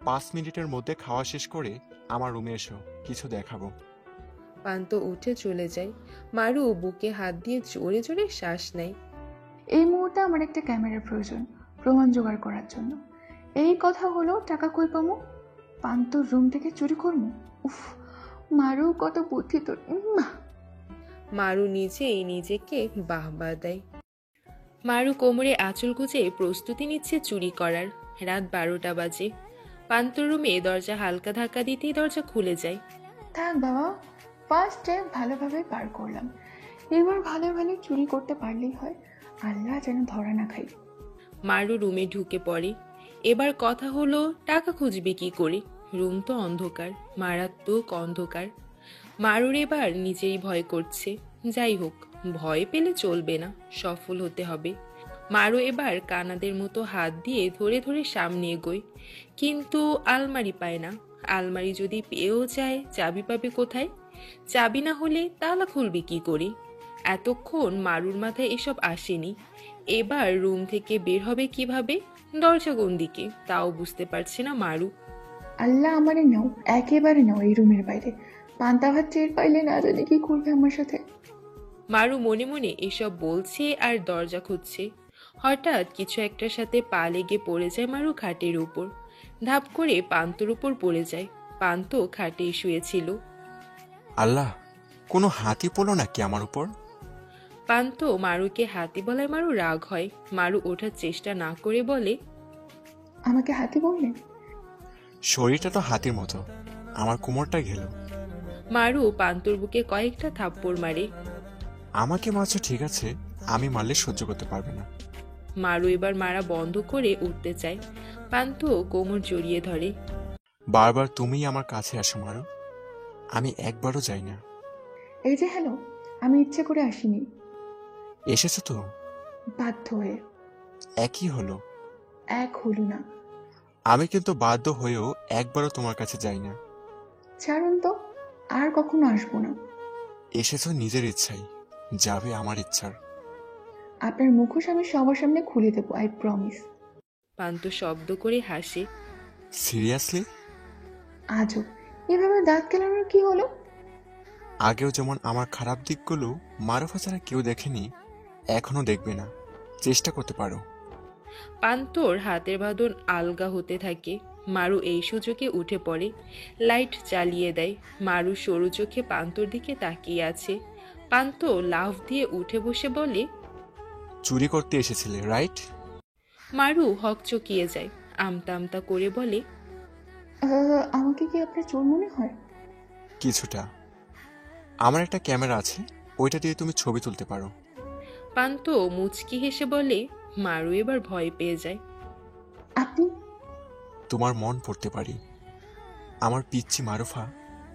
5 মিনিটের মধ্যে খাওয়া শেষ করে আমার রুমে এসো, কিছু দেখাবো।
পান্ত উঠে চলে যায়। মারু বুকে হাত দিয়ে জোরে জোরে শ্বাস নেয়।
এই মুহূর্তে আমার একটা ক্যামেরার প্রয়োজন, প্রমাণ জোগাড় করার জন্য। এই কথা হলো, টাকা কই পামু? পান্তর রুম থেকে চুরি করবো? উফ, মারু কত বুদ্ধি তোর।
মারু নিজেই নিজেকে বাহবা দেয়। মারু কোমরে আঁচল গুজে প্রস্তুতি নিচ্ছে চুরি করার। রাত 12টা বাজে। পান্তর রুমে দরজা হালকা ধাক্কা দিতেই দরজা খুলে যায়।
থাক বাবা, ফার্স্ট ডে ভালোভাবে পার করলাম। এবার ভালো ভালো চুরি করতে পারলেই হয়। আল্লাহ যেন ধরা না খাই।
মারু রুমে ঢুকে পড়ে। এবার কথা হলো, টাকা খুঁজবে কি করে? রুম তো অন্ধকার, মারাত্মক অন্ধকার। মারুর এবার নিজেই ভয় করছে। যাই হোক, ভয় পেলে চলবে না, সফল হতে হবে। মারু এবার কানাদের মতো হাত দিয়ে ধরে ধরে সামনে এগোয়, কিন্তু আলমারি পায় না। আলমারি যদি পেয়েও যায়, চাবি পাবে কোথায়? চাবি না হলে তালা খুলবে কি করে? এতক্ষণ মারুর মাথায় এসব আসেনি। এবার রুম থেকে বের হবে কিভাবে? দরজা কোন দিকে তাও বুঝতে পারছে না মারু।
আল্লাহ আমারে নাও, একেবারে নাও এই রুমের বাইরে। পান্তা ভাত টের পাইলে না জানি কি করবে আমার সাথে।
মারু মনে মনে এসব বলছে আর দরজা খুঁজছে। হঠাৎ কিছু একটার সাথে পা লেগে পড়ে যায় মারু খাটের উপর। ধাপ করে পান্তর উপর পড়ে যায়। পান্ত খাটে শুয়েছিল।
আল্লাহ, কোনো হাতি পড়লো নাকি আমার উপর?
পান্ত মারুকে হাতি বলায় মারু রাগ হয়। মারু ওঠার চেষ্টা না করে বলে,
আমাকে হাতি বললেন?
শরীরটা তো হাতির মতো, আমার কোমরটা গেল।
মারু পান্তুর বুকে কয়েকটা থাপ্পড় মারে।
আমাকে মারছো ঠিক আছে, আমি মারলে সহ্য করতে পারবে না।
মারু এবার মারা বন্ধ করে উঠতে চায়। পান্তু কোমর জড়িয়ে ধরে।
বারবার তুমিই আমার কাছে আসো মারু, আমি একবারও যাই না।
এই যে হ্যালো, আমি ইচ্ছে করে আসিনি,
এসেছো তো?
বাধ্য হয়ে।
একই হলো।
এক হলো না।
আমি কিন্তু বাধ্য হয়েও একবারও তোমার কাছে যাই না।
ছাড়ুন তো, আর কখনো আসবো না।
এসেছো নিজের ইচ্ছাই, যাবে আমার ইচ্ছার।
আপনার মুখোশ আমি সবার সামনে খুলে দেবো, আই প্রমিস।
পান্তু শব্দ করে হাসে।
সিরিয়াসলি?
আজও এভাবে দাঁত কেলানোর কি হলো?
আগেও যেমন আমার খারাপ দিকগুলো মারুফা ছাড়া কেউ দেখেনি, এখনো দেখবে না। চেষ্টা করতে পারো।
পান্তর হাতের বাঁধন আলগা হতে থাকে। মারু এই সুযোগে উঠে পড়ে, লাইট জ্বালিয়ে দেয়। মারু সরু চোখে পান্তর দিকে তাকিয়ে আছে। পান্ত লাফ দিয়ে উঠে বসে বলে,
চুরি করতে এসেছিলে রাইট?
মারু হকচকিয়ে যায়, আমতা আমতা করে বলে,
আমাকে কি আপনার চোর মনে হয়?
কিছুটা। আমার একটা ক্যামেরা আছে, ওইটা দিয়ে তুমি ছবি তুলতে পারো।
পান্ত মুচকি হেসে বলে। মারু এবার ভয় পেয়ে যায়।
আপনি?
তোমার মন পড়তে পারি। আমার পিচ্চি মারুফা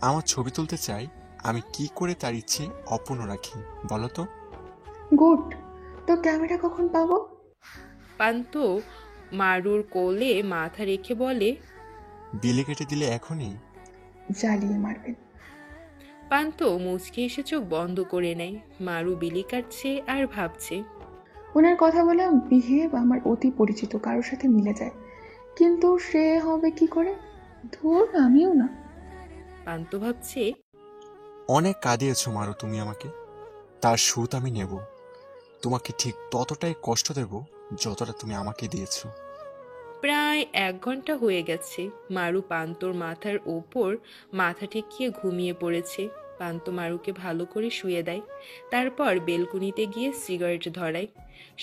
আমার ছবি তুলতে চাই, আমি কি করে তার ইচ্ছে অপূর্ণ রাখি বলো তো?
গুড, তো ক্যামেরা কখন পাবো?
পান্ত মারুর কোলে মাথা রেখে বলে,
বিলে কেটে দিলে এখনই?
জ্বালিয়ে মারবেন।
পান্ত মুচকি এসে চোখ বন্ধ করে নেয়। মারু বিলি কাটছে আর ভাবছে।
ওনার কথা বলে বিহেভ আমার অতি পরিচিত কারোর সাথে মিলে যায়, কিন্তু সে হবে কি করে? ধুর, আমিও না।
পান্ত ভাবছে,
অনেক কাঁদিয়েছো মারু তুমি আমাকে, তার সুদ আমি নেব। তোমাকে ঠিক ততটাই কষ্ট দেব যতটা তুমি আমাকে দিয়েছো।
প্রায় 1 ঘন্টা হয়ে গেছে। মারু পান্তর মাথার ওপর মাথা ঠেকিয়ে ঘুমিয়ে পড়েছে। পান্ত মারুকে ভালো করে শুয়ে দেয়। তারপর বেলকুনিতে গিয়ে সিগারেট ধরায়।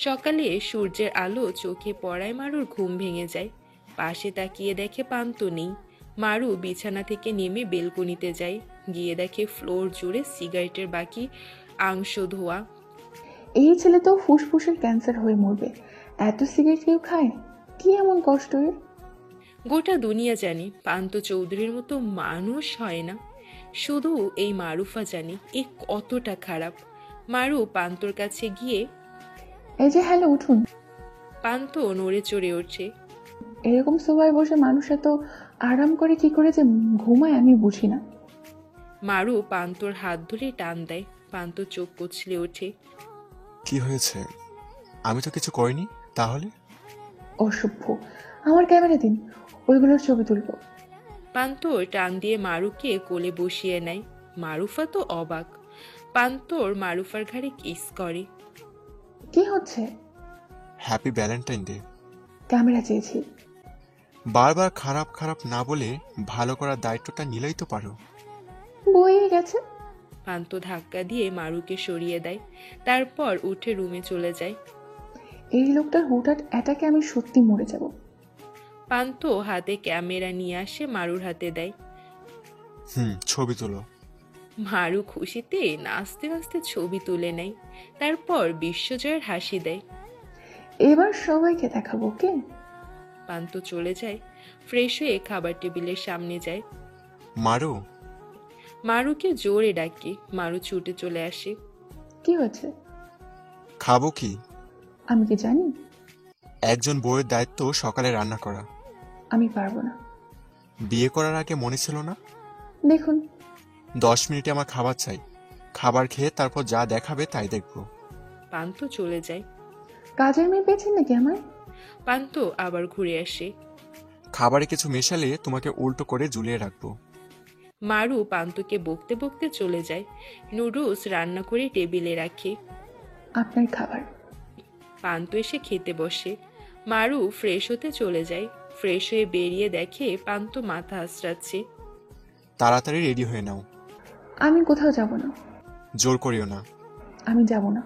সকালে সূর্যের আলো চোখে পড়ায় মারুর ঘুম ভেঙে যায়। পাশে তাকিয়ে দেখে পান্ত নেই। মারু বিছানা থেকে নেমে বেলকুনিতে যায়। গিয়ে দেখে ফ্লোর জুড়ে সিগারেটের বাকি অংশ ধোয়া।
এই ছেলে তো ফুসফুসের ক্যান্সার হয়ে মরবে, এত সিগারেট কেউ খায়? কি এমন কষ্ট এর?
গোটা দুনিয়া জানে পান্ত চৌধুরীর মতো মানুষ হয় না। শুধু এই মারুফা জানে এ কতটা খারাপ। মারু পান্তর কাছে গিয়ে,
এই যে হ্যালো, উঠুন।
পান্ত নড়ে চড়ে ওঠে।
এরকম সোফায় বসে মানুষ এত আরাম করে কি করে যে ঘুমায় আমি বুঝি না।
মারু পান্তর হাত ধরে টান দেয়। পান্ত চোখ কচলে ওঠে।
কি হয়েছে? আমি তো কিছু করিনি। তাহলে?
অসভ্য, আমার ক্যামেরা দিন, ওইগুলোর ছবি তুলবো।
পান্ত টান দিয়ে মারুকে কোলে বসিয়ে নেয়। মারুফা তো অবাক। পান্তর মারুফার ঘাড়ে কিস করে।
কি হচ্ছে?
Happy Valentine day.
ক্যামেরা চেয়েছি।
বারবার খারাপ খারাপ না বলে ভালো করার দায়িত্বটা নিলেই তো পারো।
বইয়ে গেছে।
পান্ত ধাক্কা দিয়ে মারুকে সরিয়ে দেয়। তারপর উঠে রুমে চলে যায়।
এই লোকটার হুটহাট অ্যাটাকে আমি সত্যি মরে যাব।
পান্ত হাতে ক্যামেরা নিয়ে আসে মারুর হাতে দেয়।
ছবি তুলো।
মারু খুশিতে নাচতে নাচতে ছবি তুলে নেয়। তারপর বিশ্বজয়ের হাসি দেয়।
এবার সবাইকে দেখাবো, কে?
পান্ত চলে যায়। ফ্রেশ হয়ে খাবার টেবিলের সামনে যায়।
মারু।
মারুকে জোরে ডাকে। মারু ছুটে চলে আসে।
কি হয়েছে?
খাবো কি?
আমি কি জানি?
একজন বউয়ের দায়িত্ব সকালে রান্না করা।
আমি পারবো না।
বিয়ে করার আগে মনে ছিল না?
দেখুন,
10 মিনিটে আমার খাবার চাই। খাবার খেয়ে তারপর যা দেখাবে তাই দেখবো।
পান্ত চলে যায়।
কাজের মেয়ে পেয়েছেন নাকি আমায়?
পান্ত আবার ঘুরে আসে।
খাবারে কিছু মেশালে তোমাকে উল্টো করে ঝুলিয়ে রাখবো।
মারু পান্তকে বকতে বকতে চলে যায়। নুডলস রান্না করে টেবিলে রাখে।
আপনার খাবার।
পান্ত এসে খেতে বসে। মারু ফ্রেশ হতে চলে যায়। ফ্রেশ হয়ে বেরিয়ে দেখে পান্ত মাথা আঁচড়াচ্ছে।
তাড়াতাড়ি রেডি হয়ে নাও।
আমি কোথাও যাব না।
জোর করিও না।
আমি যাব না।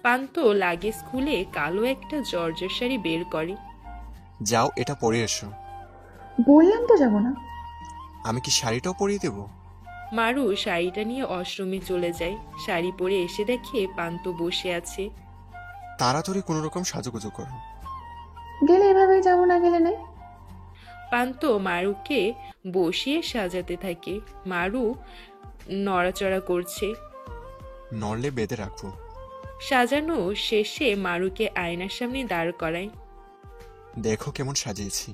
পান্ত লাগেজ খুলে কালো একটা জর্জের শাড়ি বের করে।
যাও, এটা পরে এসো।
বললাম তো যাব না।
আমি কি শাড়িটাও পরিয়ে দেব?
মারু শাড়িটা নিয়ে ওয়াশরুমে চলে যায়। শাড়ি পরে এসে দেখে পান্ত বসে আছে।
তাড়াতাড়ি কোনো রকম সাজুগুজু করো।
গেলে এভাবেই যাব, না গেলে নাই।
পান্ত মারুকে বসিয়ে সাজাতে থাকে। মারু নড়াচড়া করছে।
নড়লে বেঁধে রাখবো।
সাজানো শেষে মারুকে আয়নার সামনে দাঁড় করায়।
দেখো কেমন সাজিয়েছি।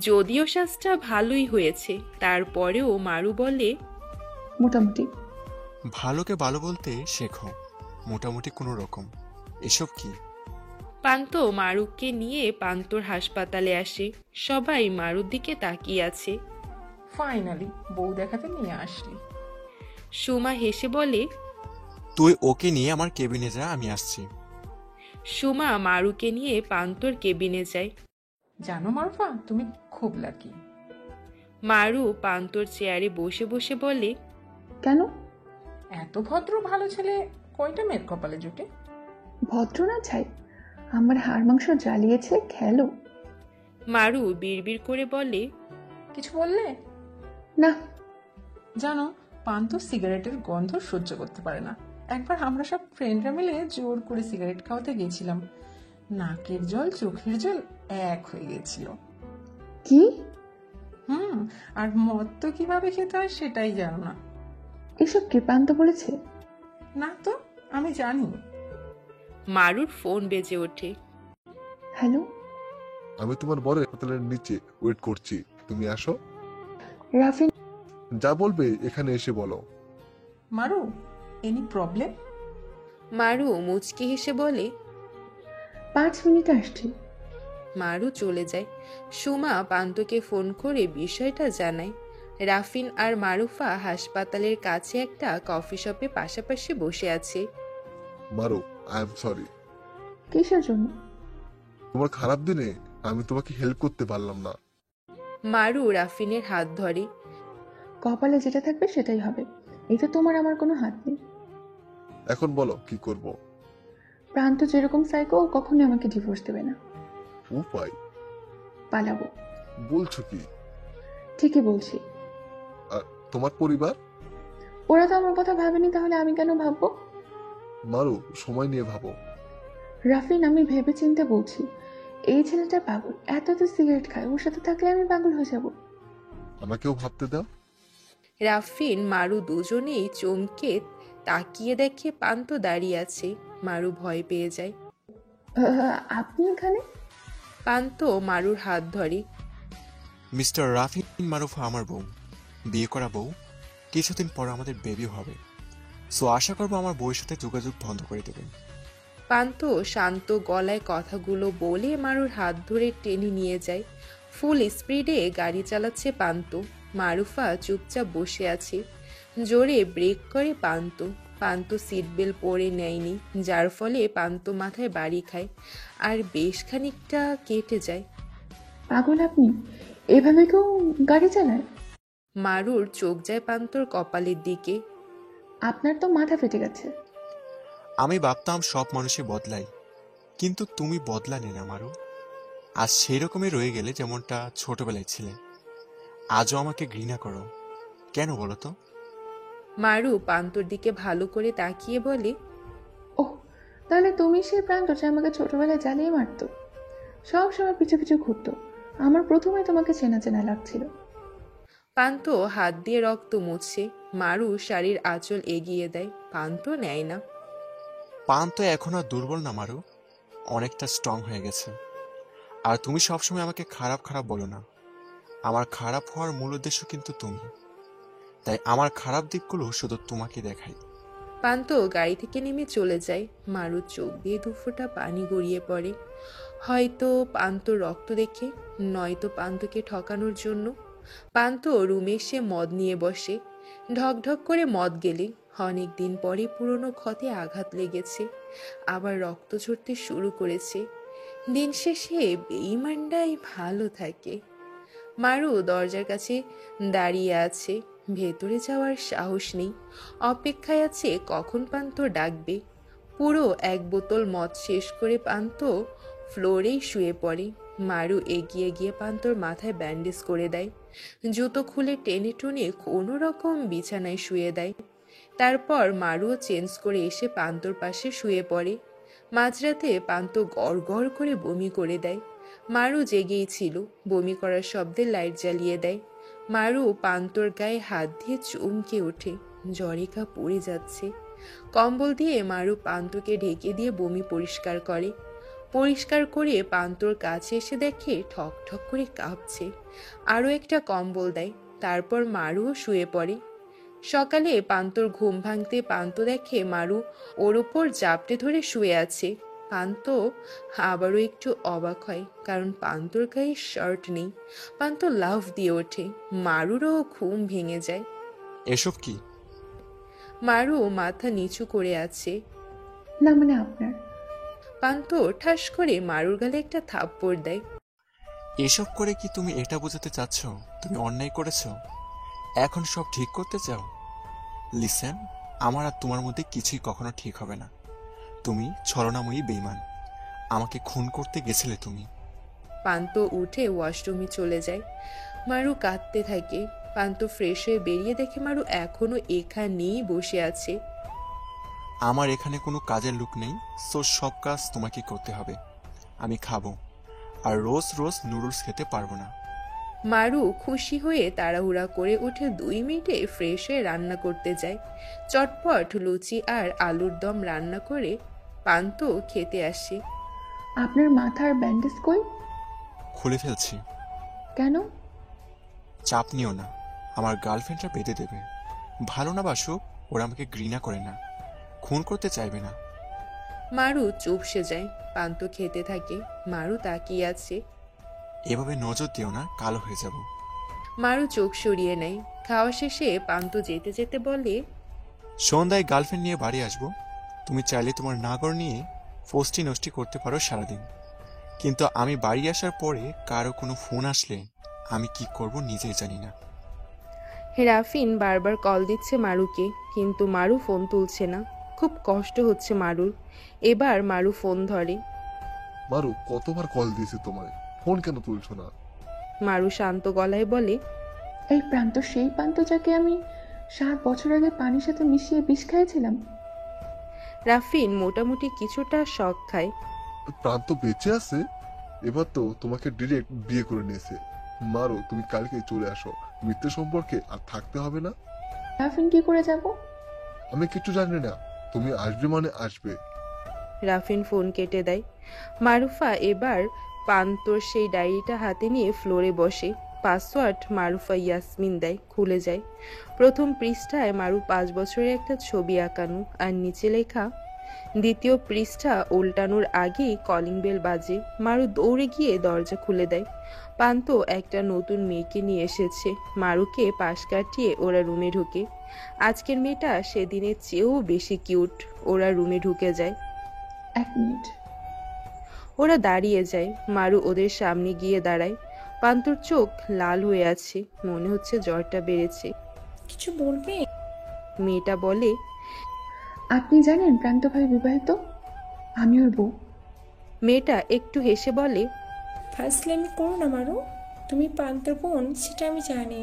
যদিও সাজটা ভালোই হয়েছে, তারপরেও মারু বলে,
মোটামুটি।
ভালোকে ভালো বলতে শেখো, মোটামুটি কোনো রকম। এসব কি?
পান্ত মারুকে নিয়ে পান্তর হাসপাতালে আসে। সবাই মারুর দিকে তাকিয়ে আছে।
ফাইনালি বউ দেখাতে নিয়ে আসলি।
সুমা হেসে বলে,
তুই ওকে নিয়ে আমার কেবিনে যা, আমি আসছি।
সুমা মারুকে নিয়ে পান্তর কেবিনে যায়।
জানো মারফা, তুমি খুব লাকি।
মারু পান্তর চেয়ারে বসে বসে বলে,
কেন?
এত ভদ্র ভালো ছেলে কয়টা মেয়ের কপালে জুটে।
ভদ্র না ছাই, আমার হাড় মাংস জ্বালিয়েছে খেলো।
মারু বিড়বিড় করে বলে,
কিছু বললে?
না।
জানো, পান্ত সিগারেটের গন্ধ সহ্য করতে পারে না। একবার আমরা সব ফ্রেন্ডরা মিলে জোর করে সিগারেট খাওয়াতে গেছিলাম, নাকের জল চোখের জল এক হয়ে গেছিল।
কি?
আর মদ তো কিভাবে খেতে হয় সেটাই জানো না।
এসব কি প্রান্ত বলেছে?
না তো, আমি জানি।
মারুর ফোন বেজে ওঠে।
হ্যালো,
আমি তোমার বরের হোটেলের নিচে ওয়েট করছি, তুমি আসো।
রাফিন।
যা বলবে এখানে এসে বলো।
মারু, এনি প্রবলেম?
মারু মুচকি হেসে বলে,
5 মিনিট আসছি।
মারু চলে যায়। সুমা পান্তকে ফোন করে বিষয়টা জানায়। রাফিন আর মারুফা হাসপাতালের কাছে একটা কফি শপে পাশাপাশি বসে আছে।
মারো, আই এম সরি।
কিসের জন্য?
তোমার খারাপ দিনে আমি তোমাকে হেল্প করতে পারলাম না।
মারু রাফিনের হাত ধরে।
কপালে যেটা থাকবে সেটাই হবে, এতে তোমার আমার কোনো হাত নেই।
এখন বলো কি করব?
প্রান্ত যেরকম সাইকো, ও কখনোই আমাকে ডিভোর্স দেবে না।
উপায়?
পালাবো।
বলছো কি?
ঠিকই বলছি।
আর তোমার পরিবার?
ওরা তো আমার কথা ভাবেনি, তাহলে আমি কেন ভাববো?
মারো, সময় নিয়ে ভাবো।
রাফিন, আমি ভেবে চিন্তে বলছি, এই ছেলেটা পাগল, এত তো সিগারেট খায়, ওর সাথে থাকলে আমি পাগল হয়ে যাব।
আমাকেও ভাবতে দাও।
রাফিন মারু দুজনেই চমকে তাকিয়ে দেখে পান্ত দাঁড়িয়ে আছে। মারু ভয় পেয়ে যায়।
আপনি এখানে?
পান্ত মারুর হাত ধরে।
মিস্টার রাফিন মারুফা আমার বউ, বিয়ে করা বউ। কিছুদিন পর আমাদের বেবি হবে, সো আশা করবো আমার বউয়ের সাথে যোগাযোগ বন্ধ করে দেবেন।
পান্ত শান্ত গলায় কথাগুলো বলে মারুর হাত ধরে টেনে নিয়ে যায়। ফুল স্পিডে গাড়ি চালাচ্ছে পান্ত। মারুফা চুপচাপ বসে আছে। জোরে ব্রেক করে পান্ত। পান্ত সিট বেল্ট পরে নেয়নি, যার ফলে পান্ত মাথায় বাড়ি খায় আর বেশ খানিকটা কেটে যায়।
পাগল আপনি? এভাবে কেউ গাড়ি চালায়?
মারুর চোখ যায় পান্তর কপালের দিকে।
আপনার তো মাথা ফেটে গেছে।
আমি ভাবতাম সব মানুষই বদলাই, কিন্তু তুমি বদলালে না মারু। আজ সেই রকমই রয়ে গেলে যেমনটা ছোটবেলায় ছিলে। আজও আমাকে ঘৃণা করো কেন বলো তো?
মারু পান্তর দিকে ভালো করে তাকিয়ে বলে,
ওহ, তাহলে তুমি সেই প্রান্ত যে আমাকে ছোটবেলায় জ্বালিয়ে মারতো, সব সময় পিছু পিছু ঘুরতো। আমার প্রথমে তোমাকে চেনা চেনা লাগছিল।
পান্ত হাত দিয়ে রক্ত মুছছে। মারু শাড়ির আঁচল এগিয়ে দেয়। পান্ত নেয় না।
পান তো এখন আর দুর্বল না মারু, অনেকটা স্ট্রং হয়ে গেছে। আর তুমি সবসময় আমাকে খারাপ খারাপ বলো না। আমার খারাপ হওয়ার মূল উদ্দেশ্য কিন্তু তুমি, তাই আমার খারাপ দিকগুলো শুধু তোমাকে দেখাই।
পান্ত গাড়ি থেকে নেমে চলে যায়। মারুর চোখ দিয়ে দুফোঁটা পানি গড়িয়ে পড়ে। হয়তো পান্ত রক্ত দেখে, নয়তো পান্তকে ঠকানোর জন্য। পান্ত রুমে এসে মদ নিয়ে বসে। ঢক ঢক করে মদ গেলে অনেক দিন পরে পুরনো ক্ষতে আঘাত লেগেছে, আবার রক্ত ঝরতে শুরু করেছে। দিন শেষে বেঈমানটাই ভালো থাকে। মারু দরজার কাছে দাঁড়িয়ে আছে। ভেতরে যাওয়ার সাহস নেই। অপেক্ষায় আছে কখন পান্ত ডাকবে। পুরো এক বোতল মদ শেষ করে পান্ত ফ্লোরেই শুয়ে পড়ে। মারু এগিয়ে গিয়ে পান্তর মাথায় ব্যান্ডেজ করে দেয়, জুতো খুলে টেনে টুনে কোনো রকম বিছানায় শুয়ে দেয়। তারপর মারুও চেঞ্জ করে এসে পান্তর পাশে শুয়ে পড়ে। মাঝরাতে পান্ত গড় গড় করে বমি করে দেয়। মারু জেগেই ছিল, বমি করার শব্দে লাইট জ্বালিয়ে দেয়। মারু পান্তর গায়ে হাত দিয়ে চমকে ওঠে, জ্বরেকা পড়ে যাচ্ছে। কম্বল দিয়ে মারু পান্তকে ঢেকে দিয়ে বমি পরিষ্কার করে। পরিষ্কার করে পান্তর কাছে এসে দেখে ঠক ঠক করে কাঁপছে। আরও একটা কম্বল দেয়। তারপর মারুও শুয়ে পড়ে। সকালে পান্তর ঘুম ভাঙতে পান্ত দেখে মারু ওর ওপর জাপটে ধরে শুয়ে আছে। পান্ত আবারও একটু অবাক হয়, কারণ পান্তর গায়ে শার্ট নেই। পান্ত লাফ দিয়ে ওঠে। মারুরও ঘুম ভেঙে যায়।
এসব কি?
মারু মাথা নিচু করে আছে।
না মানে আপনার।
পান্ত ঠাস করে মারুর গালে একটা থাপ্পড় দেয়।
এসব করে কি তুমি এটা বোঝাতে চাচ্ছ তুমি অন্যায় করেছো? এখন সব ঠিক করতে চাও? লিসেন, আমার আর তোমার মধ্যে কিছুই কখনো ঠিক হবে না। তুমি ছলনাময়ী বেঈমান। আমাকে খুন করতে গেছিলে তুমি।
পান্ত উঠে ওয়াশরুমে চলে যায়। মারু কাঁদতে থাকে। পান্ত ফ্রেশ হয়ে বেরিয়ে দেখে মারু এখনো এখানেই বসে আছে।
আমার এখানে কোনো কাজের লোক নেই, সো সব কাজ তোমাকে করতে হবে। আমি খাবো, আর রোজ রোজ নুডলস খেতে পারবো না।
মারু খুশি হয়ে তাড়াহুড়া করে উঠে 2 মিনিটে ফ্রেশ হয়ে রান্না করতে যায়। চটপট লুচি আর আলুর দম রান্না করে পান্ত খেতে আসে।
আপনার মাথার ব্যান্ডেজ কই?
খুলে ফেলছি।
কেন?
চাপ নিও না, আমার গার্লফ্রেন্ডরা বেঁধে দেবে। ভালো না বাসুক, ওরা আমাকে ঘৃণা করে না, খুন করতে চাইবে না।
মারু চুপসে যায়। পান্ত খেতে থাকে। মারু তাকিয়ে আছে।
এভাবে নজর দিও না, কালো হয়ে যাব।
মারু চোখ সরিয়ে নেয়। খাওয়া শেষে পান্ত যেতে যেতে বলে,
সন্ধ্যায় গার্লফ্রেন্ড নিয়ে বাড়ি আসবো। তুমি চাইলে তোমার নাগর নিয়ে ফষ্টি নষ্টি করতে পারো সারাদিন, কিন্তু আমি বাড়ি আসার পরে কারো কোনো ফোন আসলে আমি কি করব নিজেই জানি না।
রাফিন বারবার কল দিচ্ছে মারুকে, কিন্তু মারু ফোন তুলছে না। খুব কষ্ট হচ্ছে মারুর। এবার মারু ফোন ধরে।
মারু, কতবার কল দিয়েছি তোমায়, ফোন কেন তুলছো না?
মারু শান্ত গলায় বলে,
এই প্রান্ত সেই প্রান্ত যাকে আমি 7 বছর আগে পানির সাথে মিশিয়ে বিষ খাইয়েছিলাম।
রাফিন মোটামুটি কিছুটা শক খায়।
প্রান্ত বেঁচে আছে? এবার তো তোমাকে ডিরেক্ট বিয়ে করে নিয়েছে। মারু, তুমি কালকে চলে আসো, মিথ্যে সম্পর্কে আর থাকতে হবে না।
রাফিন কি করে যাব?
আমি কিছু জানি না, তুমি আসবে মানে আসবে।
রাফিন ফোন কেটে দেয়। মারুফা এবার পান্তর সেই ডায়েরিটা হাতে নিয়ে ফ্লোরে বসে। পাসওয়ার্ড মারুফা ইয়াসমিন দেয়, খুলে যায়। প্রথম পৃষ্ঠায় মারু 5 বছরের একটা ছবি আঁকানো, আর নিচে লেখা। দ্বিতীয় পৃষ্ঠা উল্টানোর আগেই কলিং বেল বাজে। মারু দৌড়ে গিয়ে দরজা খুলে দেয়। পান্ত একটা নতুন মেয়েকে নিয়ে এসেছে। মারুকে পাশ কাটিয়ে ওরা রুমে ঢোকে। আজকের মেয়েটা সেদিনের চেয়েও বেশি কিউট। ওরা রুমে ঢুকে যায়।
1 মিনিট।
ওরা দাঁড়িয়ে যায়। মারু ওদের সামনে গিয়ে দাঁড়ায়। পান্তর চোখ লাল হয়ে আছে, মনে হচ্ছে জ্বরটা বেড়েছে।
কিছু বলবে?
মেয়েটা বলে,
আপনি জানেন প্রান্ত ভাই বিবাহিত? আমি ওর বউ।
মেয়েটা একটু হেসে বলে,
ফাজলামি করো না মারু, তুমি পান্তর বোন সেটা আমি জানি।